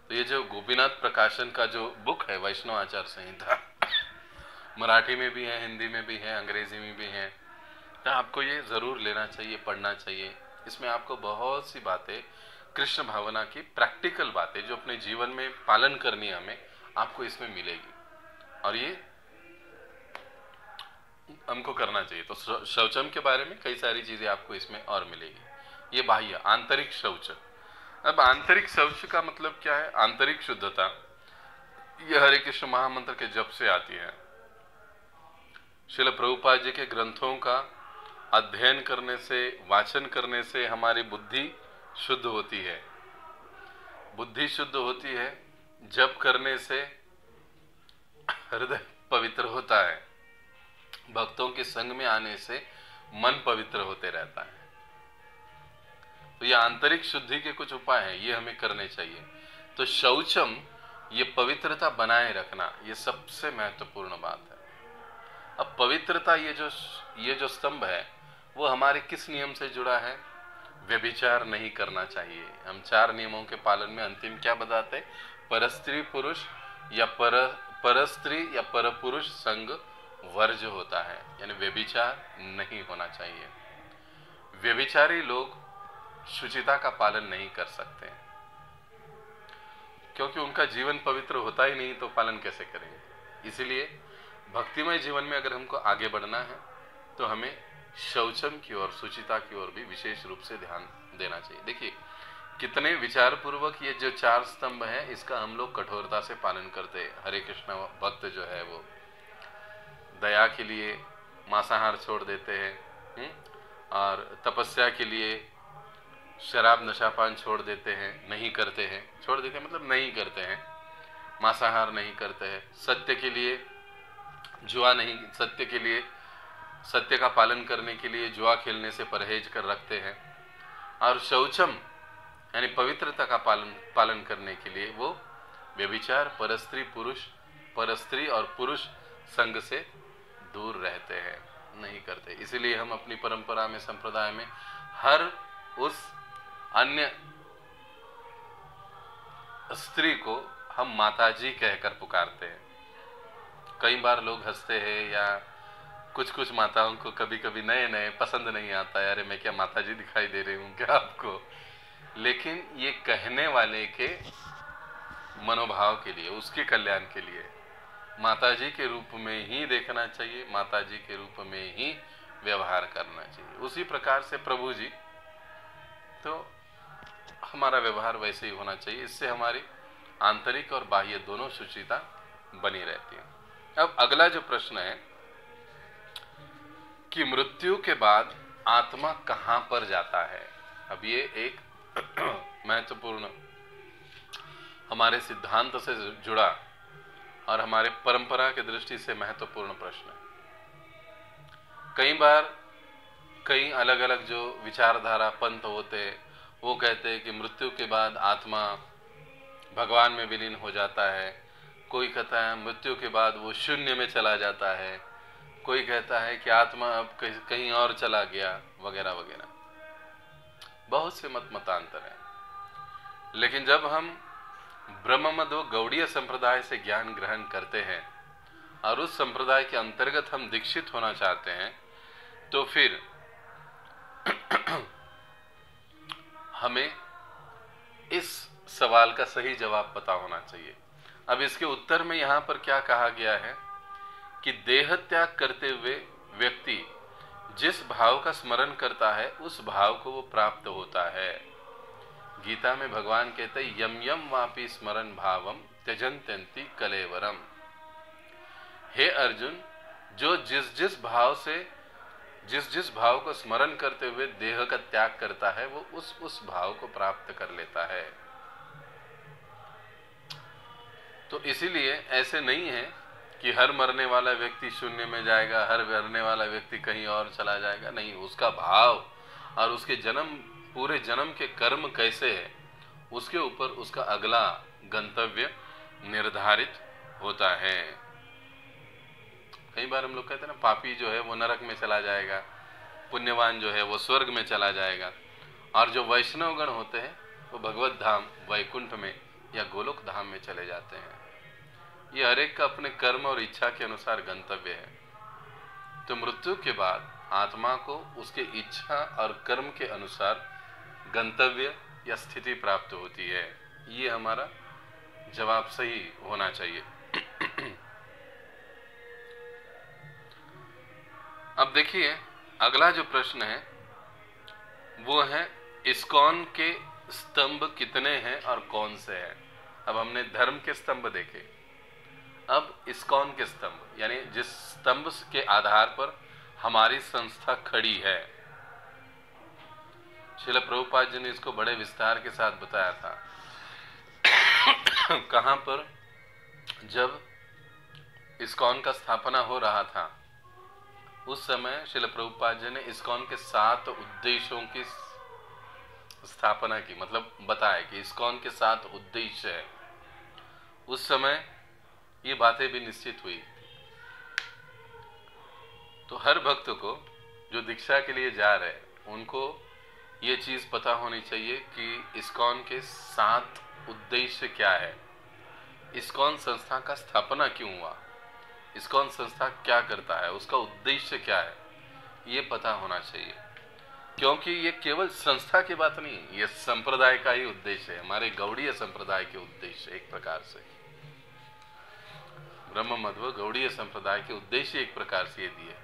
तो ये जो गोपीनाथ प्रकाशन का जो बुक है वैष्णव आचार संहिता, मराठी में भी है, हिंदी में भी है, अंग्रेजी में भी है, तो आपको ये जरूर लेना चाहिए, पढ़ना चाहिए। इसमें आपको बहुत सी बातें, कृष्ण भावना की प्रैक्टिकल बातें जो अपने जीवन में पालन करनी है हमें, आपको इसमें मिलेगी, और ये हमको करना चाहिए। तो शौचम के बारे में कई सारी चीजें आपको इसमें और मिलेगी। ये बाह्य आंतरिक शौच। अब आंतरिक शौच का मतलब क्या है? आंतरिक शुद्धता ये हरे कृष्ण महामंत्र के जप से आती है। श्रील प्रभुपाद जी के ग्रंथों का अध्ययन करने से, वाचन करने से हमारी बुद्धि शुद्ध होती है। बुद्धि शुद्ध होती है, जप करने से हृदय पवित्र होता है, भक्तों के संग में आने से मन पवित्र होते रहता है। तो ये आंतरिक शुद्धि के कुछ उपाय हैं, ये हमें करने चाहिए। तो शौचम, ये पवित्रता बनाए रखना, ये सबसे महत्वपूर्ण बात है। अब पवित्रता, ये जो स्तंभ है वो हमारे किस नियम से जुड़ा है? व्यभिचार नहीं करना चाहिए। हम 4 नियमों के पालन में अंतिम क्या बताते? परस्त्री पुरुष या परस्त्री या परपुरुष संग वर्ज होता है, यानी व्यभिचार नहीं होना चाहिए। व्यभिचारी लोग शुचिता का पालन नहीं कर सकते, क्योंकि उनका जीवन पवित्र होता ही नहीं, तो पालन कैसे करेंगे? इसीलिए भक्तिमय जीवन में अगर हमको आगे बढ़ना है तो हमें शौचम की ओर, शुचिता की ओर भी विशेष रूप से ध्यान देना चाहिए। देखिए कितने विचार पूर्वक ये जो 4 स्तंभ है, इसका हम लोग कठोरता से पालन करते हैं। हरे कृष्ण भक्त जो है वो दया के लिए मांसाहार छोड़ देते हैं, और तपस्या के लिए शराब नशापान छोड़ देते हैं, नहीं करते हैं। छोड़ देते हैं मतलब नहीं करते हैं, मांसाहार नहीं करते हैं। सत्य के लिए जुआ नहीं, सत्य का पालन करने के लिए जुआ खेलने से परहेज कर रखते हैं। और शौचम यानी पवित्रता का पालन करने के लिए वो व्यभिचार, परस्त्री और पुरुष संग से दूर रहते हैं, नहीं करते। इसीलिए हम अपनी परंपरा में, संप्रदाय में हर उस अन्य स्त्री को हम माताजी कहकर पुकारते हैं। कई बार लोग हंसते हैं, या कुछ माताओं को कभी कभी नए पसंद नहीं आता है, अरे मैं क्या माताजी दिखाई दे रही हूँ क्या आपको? लेकिन ये कहने वाले के मनोभाव के लिए, उसके कल्याण के लिए माताजी के रूप में ही देखना चाहिए, माताजी के रूप में ही व्यवहार करना चाहिए। उसी प्रकार से प्रभु जी, तो हमारा व्यवहार वैसे ही होना चाहिए। इससे हमारी आंतरिक और बाह्य दोनों शुचिता बनी रहती है। अब अगला जो प्रश्न है कि मृत्यु के बाद आत्मा कहां पर जाता है? अब ये एक महत्वपूर्ण, हमारे सिद्धांत से जुड़ा और हमारे परंपरा की दृष्टि से महत्वपूर्ण प्रश्न है। कई बार कई अलग अलग जो विचारधारा पंथ होते हैं, वो कहते हैं कि मृत्यु के बाद आत्मा भगवान में विलीन हो जाता है। कोई कहता है मृत्यु के बाद वो शून्य में चला जाता है। कोई कहता है कि आत्मा अब कहीं और चला गया, वगैरह वगैरह। बहुत से मतांतर हैं। लेकिन जब हम ब्रह्ममद व गौड़ीय संप्रदाय से ज्ञान ग्रहण करते हैं और उस संप्रदाय के अंतर्गत हम दीक्षित होना चाहते हैं, तो फिर हमें इस सवाल का सही जवाब पता होना चाहिए। अब इसके उत्तर में यहाँ पर क्या कहा गया है कि देह त्याग करते हुए व्यक्ति जिस भाव का स्मरण करता है, उस भाव को वो प्राप्त होता है। गीता में भगवान कहते हैं यम यम वापि स्मरण भावम त्यजन्त्यन्ति कलेवरम। हे अर्जुन, जो जिस भाव को स्मरण करते हुए देह का त्याग करता है, वो उस भाव को प्राप्त कर लेता है। तो इसीलिए ऐसे नहीं है कि हर मरने वाला व्यक्ति शून्य में जाएगा, हर मरने वाला व्यक्ति कहीं और चला जाएगा। नहीं, उसका भाव और उसके पूरे जन्म के कर्म कैसे है, उसके ऊपर उसका अगला गंतव्य निर्धारित होता है। कई बार हम लोग कहते हैं ना, पापी जो है वो नरक में चला जाएगा, पुण्यवान जो है वो स्वर्ग में चला जाएगा, और जो वैष्णवगण होते हैं वो भगवत धाम वैकुंठ में या गोलोक धाम में चले जाते हैं। ये हर एक का अपने कर्म और इच्छा के अनुसार गंतव्य है। तो मृत्यु के बाद आत्मा को उसके इच्छा और कर्म के अनुसार गंतव्य या स्थिति प्राप्त होती है। ये हमारा जवाब सही होना चाहिए। अब देखिए अगला जो प्रश्न है वो है इस्कॉन के स्तंभ कितने हैं और कौन से हैं। अब हमने धर्म के स्तंभ देखे, अब इस्कॉन के स्तंभ, यानी जिस स्तंभ के आधार पर हमारी संस्था खड़ी है। श्रील प्रभुपाद जी ने इसको बड़े विस्तार के साथ बताया था। कहां पर, जब इस्कॉन का स्थापना हो रहा था उस समय श्रील प्रभुपाद जी ने इस्कॉन के 7 उद्देश्यों की स्थापना की, मतलब बताया कि इस्कॉन के 7 उद्देश्य है। उस समय ये बातें भी निश्चित हुई। तो हर भक्त को जो दीक्षा के लिए जा रहे हैं उनको ये चीज पता होनी चाहिए कि इस्कॉन के 7 उद्देश्य क्या है, इस्कॉन संस्था का स्थापना क्यों हुआ, इस्कॉन संस्था क्या करता है, उसका उद्देश्य क्या है, ये पता होना चाहिए। क्योंकि ये केवल संस्था की बात नहीं, ये संप्रदाय का ही उद्देश्य है, हमारे गौड़ीय संप्रदाय के उद्देश्य। एक प्रकार से ब्रह्म मध्व गौड़ीय संप्रदाय के उद्देश्य एक प्रकार से ये दिए।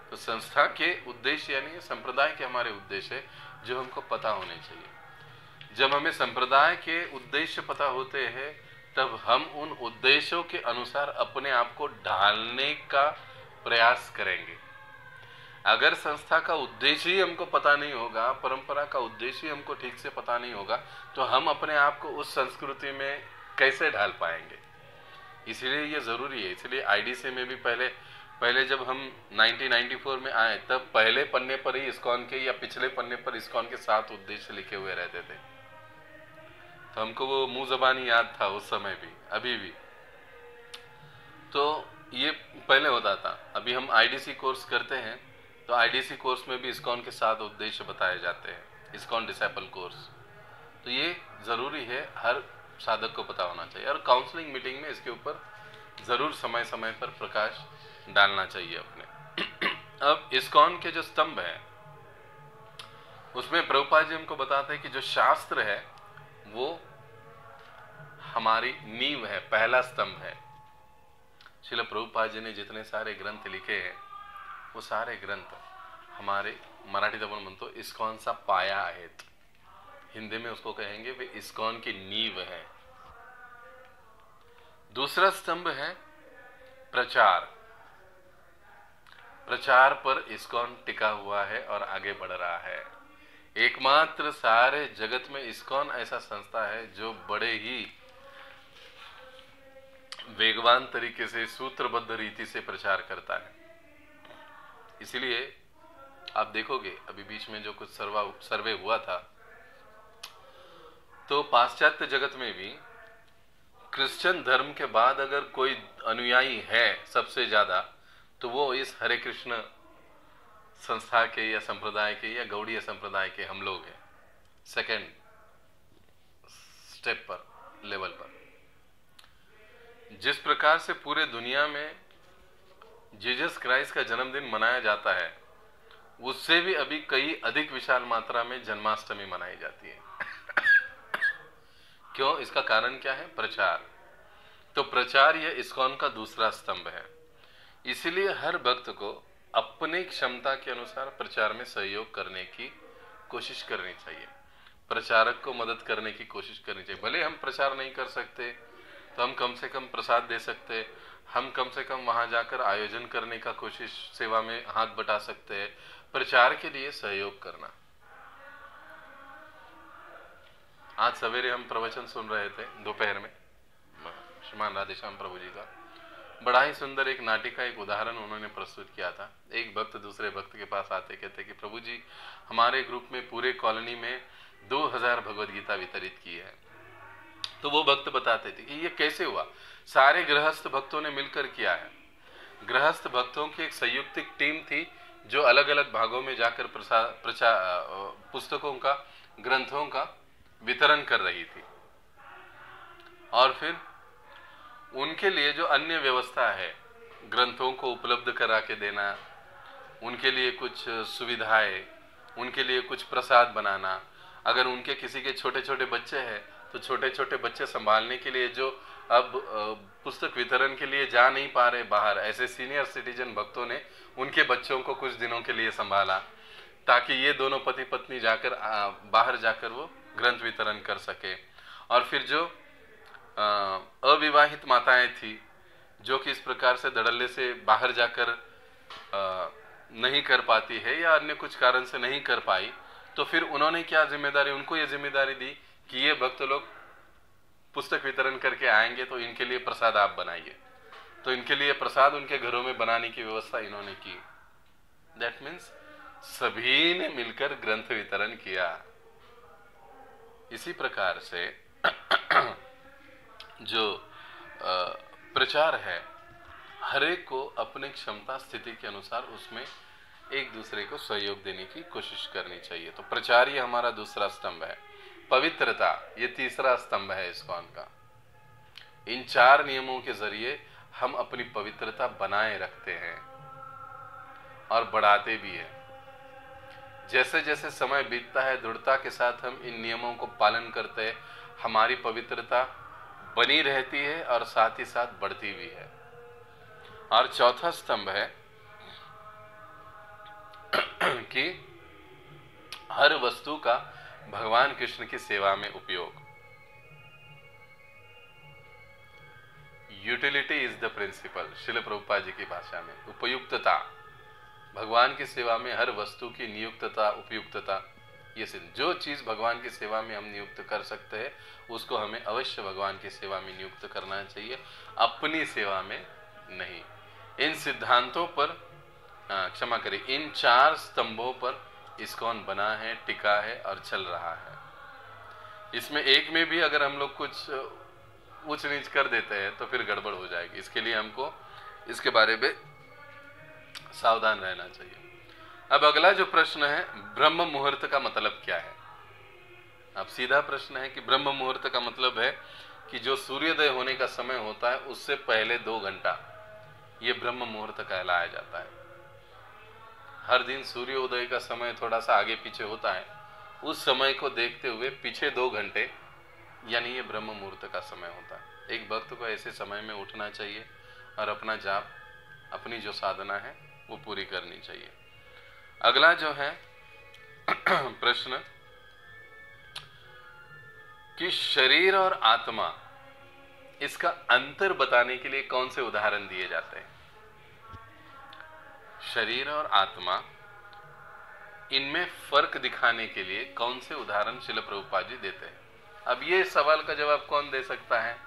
तो संस्था के उद्देश्य यानी संप्रदाय के हमारे उद्देश्य जो हमको पता होने चाहिए। जब हमें संप्रदाय के उद्देश्य पता होते हैं तब हम उन उद्देश्यों के अनुसार अपने आप को ढालने का प्रयास करेंगे। अगर संस्था का उद्देश्य ही हमको पता नहीं होगा, परंपरा का उद्देश्य ही हमको ठीक से पता नहीं होगा, तो हम अपने आप को उस संस्कृति में कैसे ढाल पाएंगे। इसलिए ये जरूरी है। इसलिए आईडीसी में भी पहले जब हम 1994 में आए तब पहले पन्ने पर ही इस्कॉन के या पिछले पन्ने पर इस्कॉन के 7 उद्देश्य लिखे हुए रहते थे। तो हमको वो मुंह ज़बानी याद था उस समय भी, अभी भी। तो ये पहले होता था। अभी हम आईडीसी कोर्स करते हैं तो आईडीसी कोर्स में भी इस्कॉन के 7 उद्देश्य बताए जाते हैं, इस्कॉन डिसाइपल कोर्स। तो ये जरूरी है, हर साधक को पता होना चाहिए और काउंसलिंग मीटिंग में इसके ऊपर जरूर समय समय पर प्रकाश डालना चाहिए अपने। अब इस्कॉन के जो स्तंभ हैं उसमें प्रभुपाद जी हमको बताते हैं कि जो शास्त्र है वो हमारी नींव है, पहला स्तंभ है। श्रील प्रभुपाद जी ने जितने सारे ग्रंथ लिखे हैं वो सारे ग्रंथ हमारे मराठी जबान म्हणतो इस्कॉन सा पाया आहेत, हिंदी में उसको कहेंगे वे इस्कॉन की नींव है। दूसरा स्तंभ है प्रचार। प्रचार पर इस्कॉन टिका हुआ है और आगे बढ़ रहा है। एकमात्र सारे जगत में इस्कॉन ऐसा संस्था है जो बड़े ही वेगवान तरीके से सूत्रबद्ध रीति से प्रचार करता है। इसलिए आप देखोगे अभी बीच में जो कुछ सर्वे हुआ था तो पाश्चात्य जगत में भी क्रिश्चियन धर्म के बाद अगर कोई अनुयायी है सबसे ज्यादा तो वो इस हरे कृष्ण संस्था के या संप्रदाय के या गौड़ीय संप्रदाय के हम लोग हैं, सेकेंड स्टेप पर, लेवल पर। जिस प्रकार से पूरे दुनिया में जीसस क्राइस्ट का जन्मदिन मनाया जाता है उससे भी अभी कई अधिक विशाल मात्रा में जन्माष्टमी मनाई जाती है। क्यों? इसका कारण क्या है? प्रचार। तो प्रचार यह इस्कॉन का दूसरा स्तंभ है। इसलिए हर भक्त को अपनी क्षमता के अनुसार प्रचार में सहयोग करने की कोशिश करनी चाहिए, प्रचारक को मदद करने की कोशिश करनी चाहिए। भले हम प्रचार नहीं कर सकते तो हम कम से कम प्रसाद दे सकते, हम कम से कम वहां जाकर आयोजन करने का कोशिश, सेवा में हाथ बटा सकते हैं, प्रचार के लिए सहयोग करना। आज सवेरे हम प्रवचन सुन रहे थे दोपहर में श्रीमान राधेश्याम प्रभु जी का। बड़ा ही सुंदर एक नाटिका, एक उदाहरण उन्होंने प्रस्तुत किया था। एक भक्त दूसरे भक्त के पास आते कहते कि प्रभु जी हमारे ग्रुप में पूरे कॉलोनी में 2000 भगवद गीता वितरित की है। तो वो भक्त बताते थे कि ये कैसे हुआ। सारे गृहस्थ भक्तों ने मिलकर किया है। गृहस्थ भक्तों की एक संयुक्तिक टीम थी जो अलग अलग भागों में जाकर पुस्तकों का, ग्रंथों का वितरण कर रही थी। और फिर उनके लिए जो अन्य व्यवस्था है, ग्रंथों को उपलब्ध करा के देना, उनके लिए कुछ सुविधाएं, उनके लिए कुछ प्रसाद बनाना। अगर उनके किसी के छोटे छोटे बच्चे हैं तो छोटे छोटे बच्चे संभालने के लिए जो अब पुस्तक वितरण के लिए जा नहीं पा रहे बाहर, ऐसे सीनियर सिटीजन भक्तों ने उनके बच्चों को कुछ दिनों के लिए संभाला ताकि ये दोनों पति पत्नी जाकर बाहर जाकर वो ग्रंथ वितरण कर सके। और फिर जो अविवाहित माताएं थी जो कि इस प्रकार से धड़ल्ले से बाहर जाकर नहीं कर पाती है या अन्य कुछ कारण से नहीं कर पाई, तो फिर उन्होंने क्या जिम्मेदारी, उनको ये जिम्मेदारी दी कि ये भक्त लोग पुस्तक वितरण करके आएंगे तो इनके लिए प्रसाद आप बनाइए। तो इनके लिए प्रसाद उनके घरों में बनाने की व्यवस्था इन्होंने की। दैट मीन्स सभी ने मिलकर ग्रंथ वितरण किया। इसी प्रकार से जो प्रचार है, हर एक को अपनी क्षमता स्थिति के अनुसार उसमें एक दूसरे को सहयोग देने की कोशिश करनी चाहिए। तो प्रचार ये हमारा दूसरा स्तंभ है। पवित्रता ये तीसरा स्तंभ है इस्कॉन का। इन 4 नियमों के जरिए हम अपनी पवित्रता बनाए रखते हैं और बढ़ाते भी हैं। जैसे जैसे समय बीतता है, दृढ़ता के साथ हम इन नियमों को पालन करते हैं, हमारी पवित्रता बनी रहती है और साथ ही साथ बढ़ती भी है। और चौथा स्तंभ है कि हर वस्तु का भगवान कृष्ण की सेवा में उपयोग। Utility is the principle, Srila Prabhupada ji की भाषा में उपयुक्तता। भगवान की सेवा में हर वस्तु की नियुक्तता, उपयुक्तता, ये जो चीज भगवान की सेवा में हम नियुक्त कर सकते हैं उसको हमें अवश्य भगवान की सेवा में नियुक्त करना चाहिए, अपनी सेवा में नहीं। इन सिद्धांतों पर क्षमा करें, इन 4 स्तंभों पर इस्कॉन बना है, टिका है और चल रहा है। इसमें एक में भी अगर हम लोग कुछ ऊंच नीच कर देते हैं तो फिर गड़बड़ हो जाएगी। इसके लिए हमको इसके बारे में सावधान रहना चाहिए। अब अगला जो प्रश्न है, ब्रह्म मुहूर्त का मतलब क्या है। अब सीधा प्रश्न है कि ब्रह्म मुहूर्त का मतलब है कि जो सूर्योदय होने का समय होता है उससे पहले 2 घंटा, ये ब्रह्म मुहूर्त कहलाया जाता है। हर दिन सूर्योदय का समय थोड़ा सा आगे पीछे होता है, उस समय को देखते हुए पीछे 2 घंटे, यानी ये ब्रह्म मुहूर्त का समय होता है। एक भक्त को ऐसे समय में उठना चाहिए और अपना जाप, अपनी जो साधना है वो पूरी करनी चाहिए। अगला जो है प्रश्न कि शरीर और आत्मा, इसका अंतर बताने के लिए कौन से उदाहरण दिए जाते हैं। शरीर और आत्मा, इनमें फर्क दिखाने के लिए कौन से उदाहरण श्रील प्रभुपाद जी देते हैं। अब ये सवाल का जवाब कौन दे सकता है,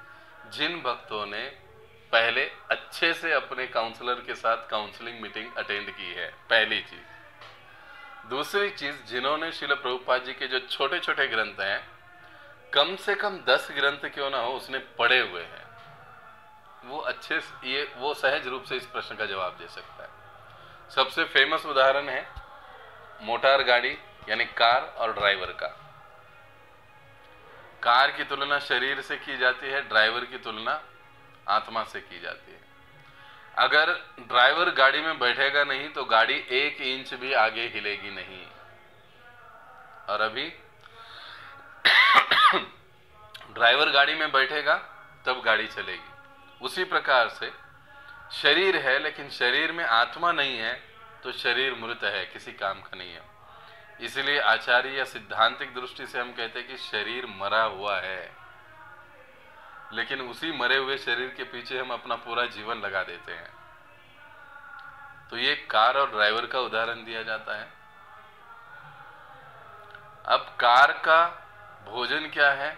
जिन भक्तों ने पहले अच्छे से अपने काउंसलर के साथ काउंसलिंग मीटिंग अटेंड की है, पहली चीज। दूसरी चीज, जिन्होंने श्रील प्रभुपाद जी के जो छोटे छोटे ग्रंथ हैं, कम से कम 10 ग्रंथ क्यों ना हो, उसने पढ़े हुए हैं, वो अच्छे ये वो सहज रूप से इस प्रश्न का जवाब दे सकता है। सबसे फेमस उदाहरण है मोटर गाड़ी यानी कार और ड्राइवर का। कार की तुलना शरीर से की जाती है, ड्राइवर की तुलना आत्मा से की जाती है। अगर ड्राइवर गाड़ी में बैठेगा नहीं तो गाड़ी 1 इंच भी आगे हिलेगी नहीं। और अभी ड्राइवर गाड़ी में बैठेगा तब गाड़ी चलेगी। उसी प्रकार से शरीर है, लेकिन शरीर में आत्मा नहीं है तो शरीर मृत है, किसी काम का नहीं है। इसलिए आचार्य या सिद्धांतिक दृष्टि से हम कहते हैं कि शरीर मरा हुआ है, लेकिन उसी मरे हुए शरीर के पीछे हम अपना पूरा जीवन लगा देते हैं। तो ये कार और ड्राइवर का उदाहरण दिया जाता है। अब कार का भोजन क्या है,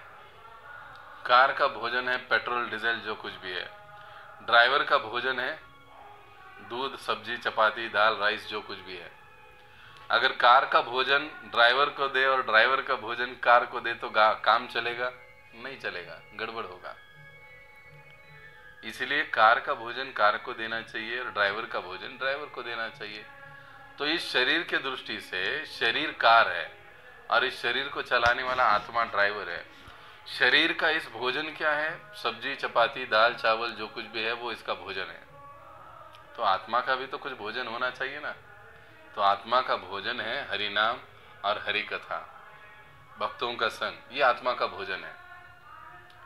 कार का भोजन है पेट्रोल डीजल जो कुछ भी है। ड्राइवर का भोजन है दूध सब्जी चपाती दाल राइस जो कुछ भी है। अगर कार का भोजन ड्राइवर को दे और ड्राइवर का भोजन कार को दे तो काम चलेगा? नहीं चलेगा, गड़बड़ होगा। इसलिए कार का भोजन कार को देना चाहिए और ड्राइवर का भोजन ड्राइवर को देना चाहिए। तो इस शरीर के दृष्टि से शरीर कार है और इस शरीर को चलाने वाला आत्मा ड्राइवर है। शरीर का इस भोजन क्या है, सब्जी चपाती दाल चावल जो कुछ भी है वो इसका भोजन है। तो आत्मा का भी तो कुछ भोजन होना चाहिए ना। तो आत्मा का भोजन है हरि नाम और हरि कथा, भक्तों का संग, ये आत्मा का भोजन है।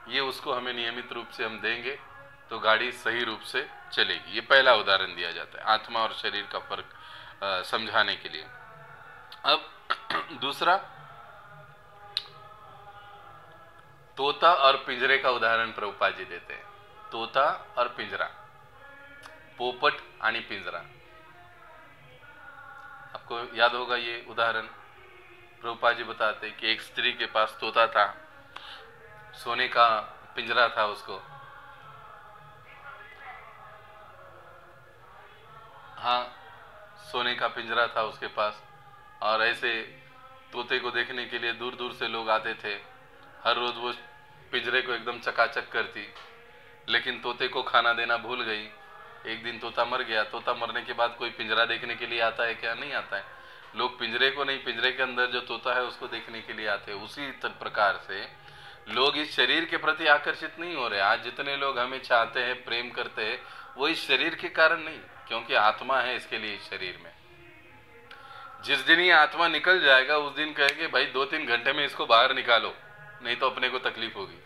ये उसको हमें नियमित रूप से हम देंगे तो गाड़ी सही रूप से चलेगी। ये पहला उदाहरण दिया जाता है आत्मा और शरीर का फर्क समझाने के लिए। अब दूसरा, तोता और पिंजरे का उदाहरण प्रभुपाद जी देते हैं। तोता और पिंजरा, पोपट आणि पिंजरा, आपको याद होगा ये उदाहरण, प्रभुपाद जी बताते कि एक स्त्री के पास तोता था, सोने का पिंजरा था उसको, हाँ सोने का पिंजरा था उसके पास, और ऐसे तोते को देखने के लिए दूर दूर से लोग आते थे। हर रोज वो पिंजरे को एकदम चकाचक करती, लेकिन तोते को खाना देना भूल गई। एक दिन तोता मर गया। तोता मरने के बाद कोई पिंजरा देखने के लिए आता है क्या? नहीं आता है। लोग पिंजरे को नहीं, पिंजरे के अंदर जो तोता है उसको देखने के लिए आते हैं। उसी प्रकार से लोग इस शरीर के प्रति आकर्षित नहीं हो रहे। आज जितने लोग हमें चाहते हैं, प्रेम करते हैं, वो इस शरीर के कारण नहीं, क्योंकि आत्मा है इसके लिए इस शरीर में। जिस दिन ये आत्मा निकल जाएगा उस दिन कहेंगे भाई 2-3 घंटे में इसको बाहर निकालो, नहीं तो अपने को तकलीफ होगी।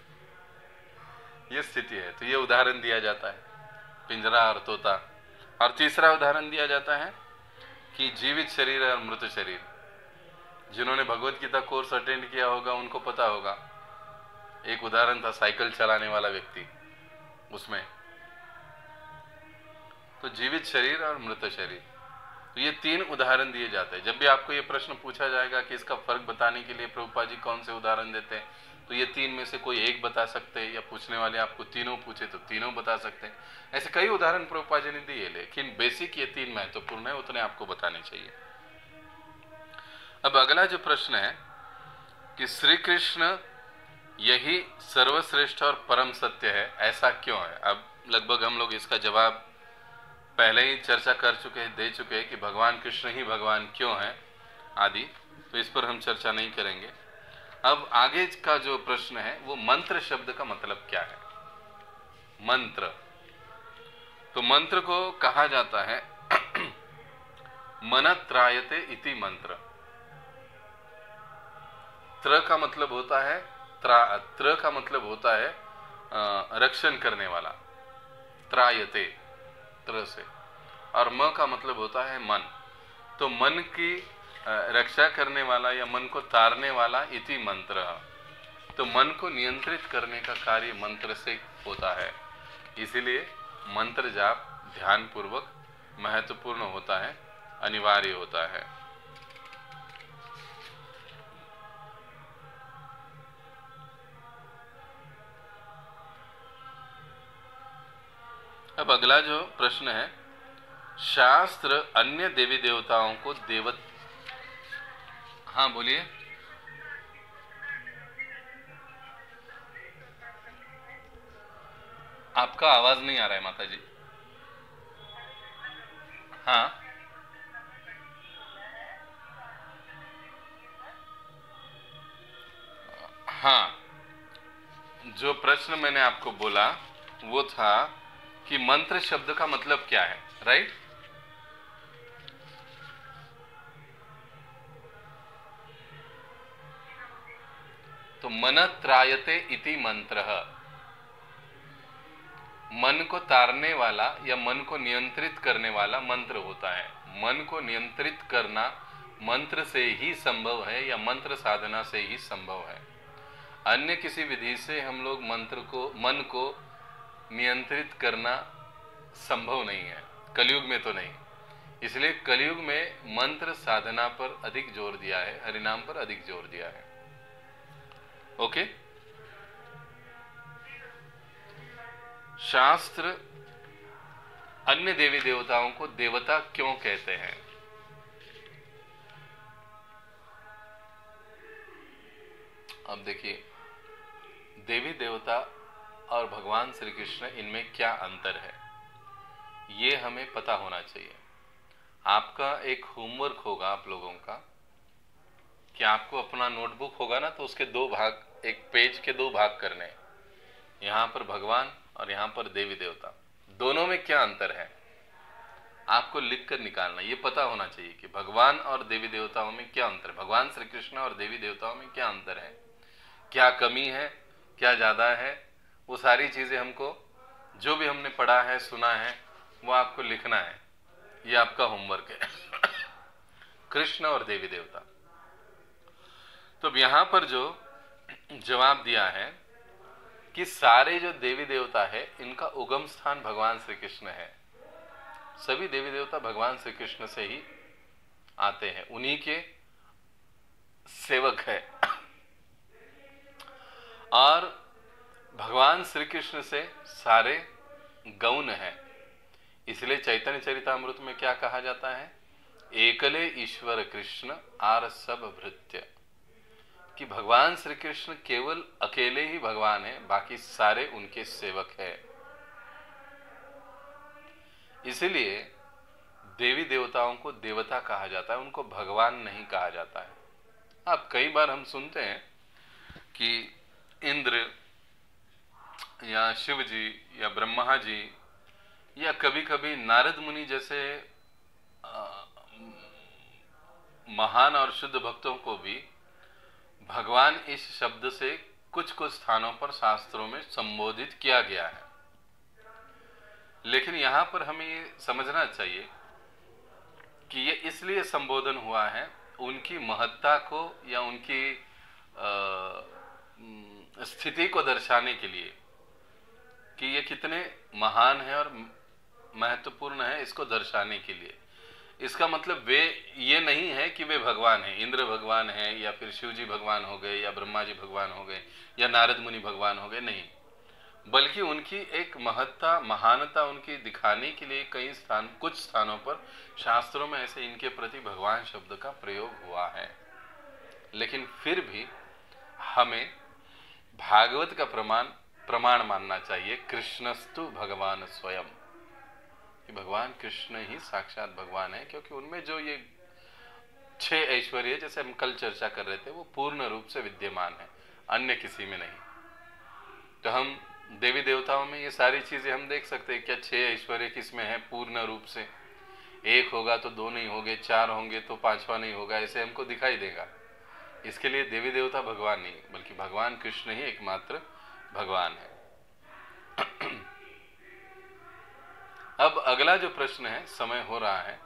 ये स्थिति है। तो ये उदाहरण दिया जाता है, पिंजरा और तोता। और तीसरा उदाहरण दिया जाता है कि जीवित शरीर और मृत शरीर। जिन्होंने भगवत गीता कोर्स अटेंड किया होगा उनको पता होगा, एक उदाहरण था साइकिल चलाने वाला व्यक्ति, उसमें तो जीवित शरीर और मृत शरीर। तो ये 3 उदाहरण दिए जाते हैं। जब भी आपको ये प्रश्न पूछा जाएगा कि इसका फर्क बताने के लिए प्रभुपाद जी कौन से उदाहरण देते हैं, तो ये 3 में से कोई एक बता सकते हैं, या पूछने वाले आपको तीनों पूछे तो तीनों बता सकते हैं। ऐसे कई उदाहरण प्रभुपाद जी ने दिए, लेकिन बेसिक ये 3 महत्वपूर्ण है, उतने आपको बताने चाहिए। अब अगला जो प्रश्न है कि श्री कृष्ण यही सर्वश्रेष्ठ और परम सत्य है, ऐसा क्यों है? अब लगभग हम लोग इसका जवाब पहले ही चर्चा कर चुके हैं, दे चुके हैं कि भगवान कृष्ण ही भगवान क्यों है आदि, तो इस पर हम चर्चा नहीं करेंगे। अब आगे का जो प्रश्न है वो मंत्र शब्द का मतलब क्या है। मंत्र, तो मंत्र को कहा जाता है मनत्रायते इति मंत्र। त्र का मतलब होता है त्र का मतलब होता है रक्षण करने वाला, त्रायते त्र से, और म का मतलब होता है मन। तो मन की रक्षा करने वाला या मन को तारने वाला इति मंत्र। तो मन को नियंत्रित करने का कार्य मंत्र से होता है, इसीलिए मंत्र जाप ध्यान पूर्वक महत्वपूर्ण होता है, अनिवार्य होता है। अब अगला जो प्रश्न है, शास्त्र अन्य देवी देवताओं को हाँ बोलिए। आपका आवाज नहीं आ रहा है माता जी। हाँ हाँ, जो प्रश्न मैंने आपको बोला वो था कि मंत्र शब्द का मतलब क्या है, राइट? तो मन त्रायते इति मंत्र, मन को तारने वाला या मन को नियंत्रित करने वाला मंत्र होता है। मन को नियंत्रित करना मंत्र से ही संभव है या मंत्र साधना से ही संभव है। अन्य किसी विधि से हम लोग मन को नियंत्रित करना संभव नहीं है, कलयुग में तो नहीं। इसलिए कलयुग में मंत्र साधना पर अधिक जोर दिया है, हरिनाम पर अधिक जोर दिया है। ओके? शास्त्र अन्य देवी देवताओं को देवता क्यों कहते हैं? अब देखिए, देवी देवता और भगवान श्री कृष्ण, इनमें क्या अंतर है ये हमें पता होना चाहिए। आपका एक होमवर्क होगा आप लोगों का कि आपको अपना नोटबुक होगा ना, तो उसके 2 भाग, एक पेज के 2 भाग करने हैं। यहाँ पर भगवान और यहाँ पर देवी देवता, दोनों में क्या अंतर है आपको लिख कर निकालना। ये पता होना चाहिए कि भगवान और देवी देवताओं में क्या अंतर है, भगवान श्री कृष्ण और देवी देवताओं में क्या अंतर है, क्या कमी है, क्या ज़्यादा है। वो सारी चीज़ें हमको, जो भी हमने पढ़ा है, सुना है, वो आपको लिखना है। ये आपका होमवर्क है कृष्ण और देवी देवता। तो यहाँ पर जो जवाब दिया है कि सारे जो देवी देवता है इनका उगम स्थान भगवान श्री कृष्ण है। सभी देवी देवता भगवान श्री कृष्ण से ही आते हैं, उन्हीं के सेवक है। और भगवान श्री कृष्ण से सारे गौण हैं। इसलिए चैतन्य चरितामृत में क्या कहा जाता है, एकले ईश्वर कृष्ण आर सब भृत्य, कि भगवान श्री कृष्ण केवल अकेले ही भगवान है, बाकी सारे उनके सेवक हैं। इसलिए देवी देवताओं को देवता कहा जाता है, उनको भगवान नहीं कहा जाता है। अब कई बार हम सुनते हैं कि इंद्र या शिव जी या ब्रह्मा जी या कभी कभी नारद मुनि जैसे महान और शुद्ध भक्तों को भी भगवान इस शब्द से कुछ कुछ स्थानों पर शास्त्रों में संबोधित किया गया है। लेकिन यहां पर हमें ये समझना चाहिए कि ये इसलिए संबोधन हुआ है उनकी महत्ता को या उनकी स्थिति को दर्शाने के लिए, कि ये कितने महान है और महत्वपूर्ण है, इसको दर्शाने के लिए। इसका मतलब वे ये नहीं है कि वे भगवान हैं, इंद्र भगवान हैं या फिर शिव जी भगवान हो गए या ब्रह्मा जी भगवान हो गए या नारद मुनि भगवान हो गए, नहीं, बल्कि उनकी एक महत्ता महानता उनकी दिखाने के लिए कई स्थान, कुछ स्थानों पर शास्त्रों में ऐसे इनके प्रति भगवान शब्द का प्रयोग हुआ है। लेकिन फिर भी हमें भागवत का प्रमाण मानना चाहिए, कृष्णस्तु भगवान स्वयं, कि भगवान कृष्ण ही साक्षात भगवान है, क्योंकि उनमें जो ये 6 ऐश्वर्य जैसे हम कल चर्चा कर रहे थे वो पूर्ण रूप से विद्यमान है, अन्य किसी में नहीं। तो हम देवी देवताओं में ये सारी चीजें हम देख सकते हैं, क्या 6 ऐश्वर्य किसमें है पूर्ण रूप से, एक होगा तो 2 नहीं होंगे, 4 होंगे तो 5वां नहीं होगा, ऐसे हमको दिखाई देगा। इसके लिए देवी देवता भगवान नहीं, बल्कि भगवान कृष्ण ही एकमात्र भगवान है। अब अगला जो प्रश्न है, समय हो रहा है,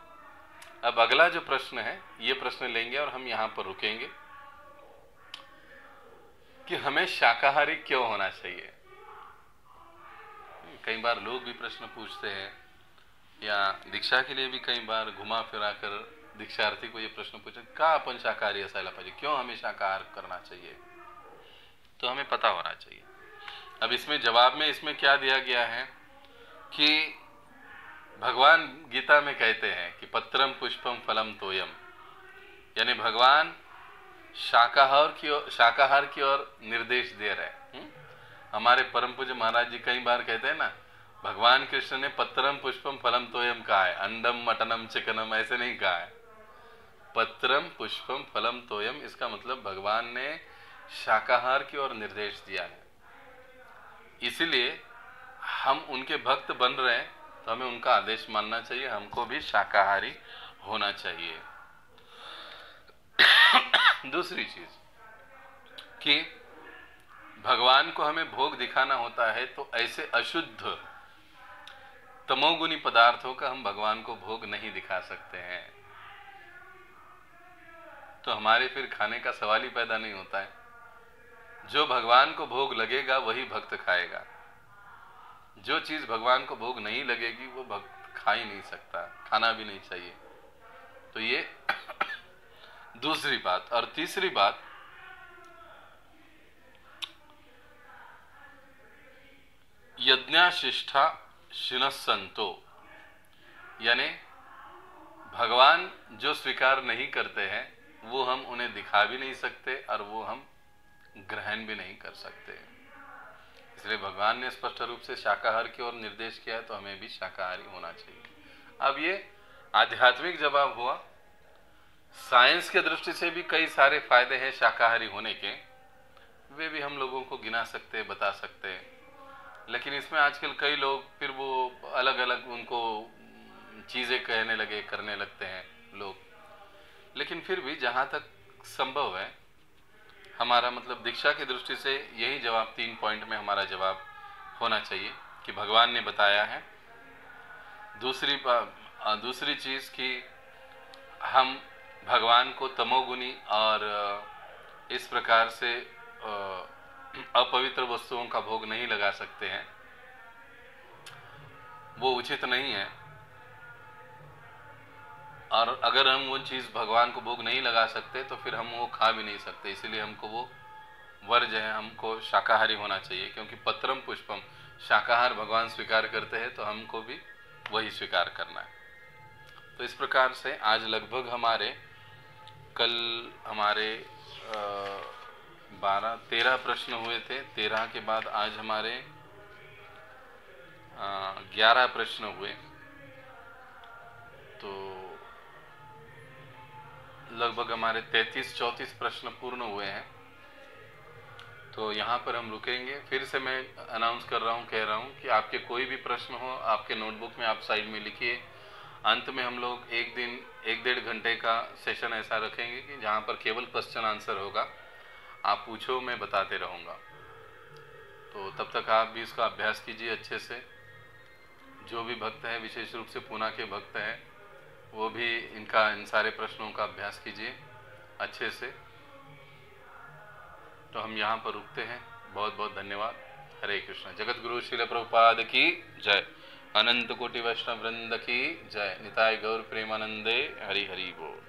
अब अगला जो प्रश्न है ये प्रश्न लेंगे और हम यहां पर रुकेंगे कि हमें शाकाहारी क्यों होना चाहिए। कई बार लोग भी प्रश्न पूछते हैं, या दीक्षा के लिए भी कई बार घुमा फिरा कर दीक्षार्थी को ये प्रश्न पूछे, का आपण शाकाहारी असायला पाहिजे, क्यों हमें शाकाहार करना चाहिए। तो हमें पता होना चाहिए। अब इसमें जवाब में इसमें क्या दिया गया है कि भगवान गीता में कहते हैं कि पत्रम पुष्पम फलम तोयम, यानी भगवान शाकाहार की ओर निर्देश दे रहे हैं। हमारे परम पूज्य महाराज जी कई बार कहते हैं ना, भगवान कृष्ण ने पत्रम पुष्पम फलम तोयम कहा है, अंडम मटनम चिकनम ऐसे नहीं कहा है, पत्रम पुष्पम फलम तोयम। इसका मतलब भगवान ने शाकाहार की ओर निर्देश दिया है। इसलिए हम उनके भक्त बन रहे हैं तो हमें उनका आदेश मानना चाहिए, हमको भी शाकाहारी होना चाहिए। दूसरी चीज कि भगवान को हमें भोग दिखाना होता है तो ऐसे अशुद्ध तमोगुनी पदार्थों का हम भगवान को भोग नहीं दिखा सकते हैं, तो हमारे फिर खाने का सवाल ही पैदा नहीं होता है। जो भगवान को भोग लगेगा वही भक्त खाएगा, जो चीज भगवान को भोग नहीं लगेगी वो भक्त खा ही नहीं सकता, खाना भी नहीं चाहिए। तो ये दूसरी बात। और तीसरी बात, यज्ञाशिष्ठा शिनस्संतो, यानी भगवान जो स्वीकार नहीं करते हैं वो हम उन्हें दिखा भी नहीं सकते और वो हम ग्रहण भी नहीं कर सकते। इसलिए भगवान ने स्पष्ट रूप से शाकाहार की ओर निर्देश किया है, तो हमें भी शाकाहारी होना चाहिए। अब ये आध्यात्मिक जवाब हुआ। साइंस के दृष्टि से भी कई सारे फायदे हैं शाकाहारी होने के, वे भी हम लोगों को गिना सकते हैं, बता सकते हैं। लेकिन इसमें आजकल कई लोग फिर वो अलग अलग उनको चीजें कहने लगे, करने लगते हैं लोग। लेकिन फिर भी जहां तक संभव है, हमारा मतलब दीक्षा की दृष्टि से यही जवाब 3 पॉइंट में हमारा जवाब होना चाहिए कि भगवान ने बताया है। दूसरी चीज कि हम भगवान को तमोगुनी और इस प्रकार से अपवित्र वस्तुओं का भोग नहीं लगा सकते हैं, वो उचित नहीं है। और अगर हम वो चीज़ भगवान को भोग नहीं लगा सकते तो फिर हम वो खा भी नहीं सकते, इसीलिए हमको वो वर्ज है, हमको शाकाहारी होना चाहिए, क्योंकि पत्रम पुष्पम, शाकाहार भगवान स्वीकार करते हैं तो हमको भी वही स्वीकार करना है। तो इस प्रकार से आज लगभग हमारे कल हमारे 12-13 प्रश्न हुए थे, 13 के बाद आज हमारे 11 प्रश्न हुए, तो लगभग हमारे 33-34 प्रश्न पूर्ण हुए हैं। तो यहाँ पर हम रुकेंगे। फिर से मैं अनाउंस कर रहा हूँ, कह रहा हूँ कि आपके कोई भी प्रश्न हो आपके नोटबुक में आप साइड में लिखिए। अंत में हम लोग एक दिन 1-1.5 घंटे का सेशन ऐसा रखेंगे कि जहाँ पर केवल क्वेश्चन आंसर होगा, आप पूछो मैं बताते रहूँगा। तो तब तक आप भी इसका अभ्यास कीजिए अच्छे से। जो भी भक्त हैं, विशेष रूप से पूना के भक्त हैं, वो भी इन सारे प्रश्नों का अभ्यास कीजिए अच्छे से। तो हम यहाँ पर रुकते हैं। बहुत बहुत धन्यवाद। हरे कृष्ण। जगत गुरु श्रील प्रभुपाद की जय। अनंत कोटि वैष्णव वृंद की जय। निताय गौर प्रेमानंदे। हरि हरि बोल।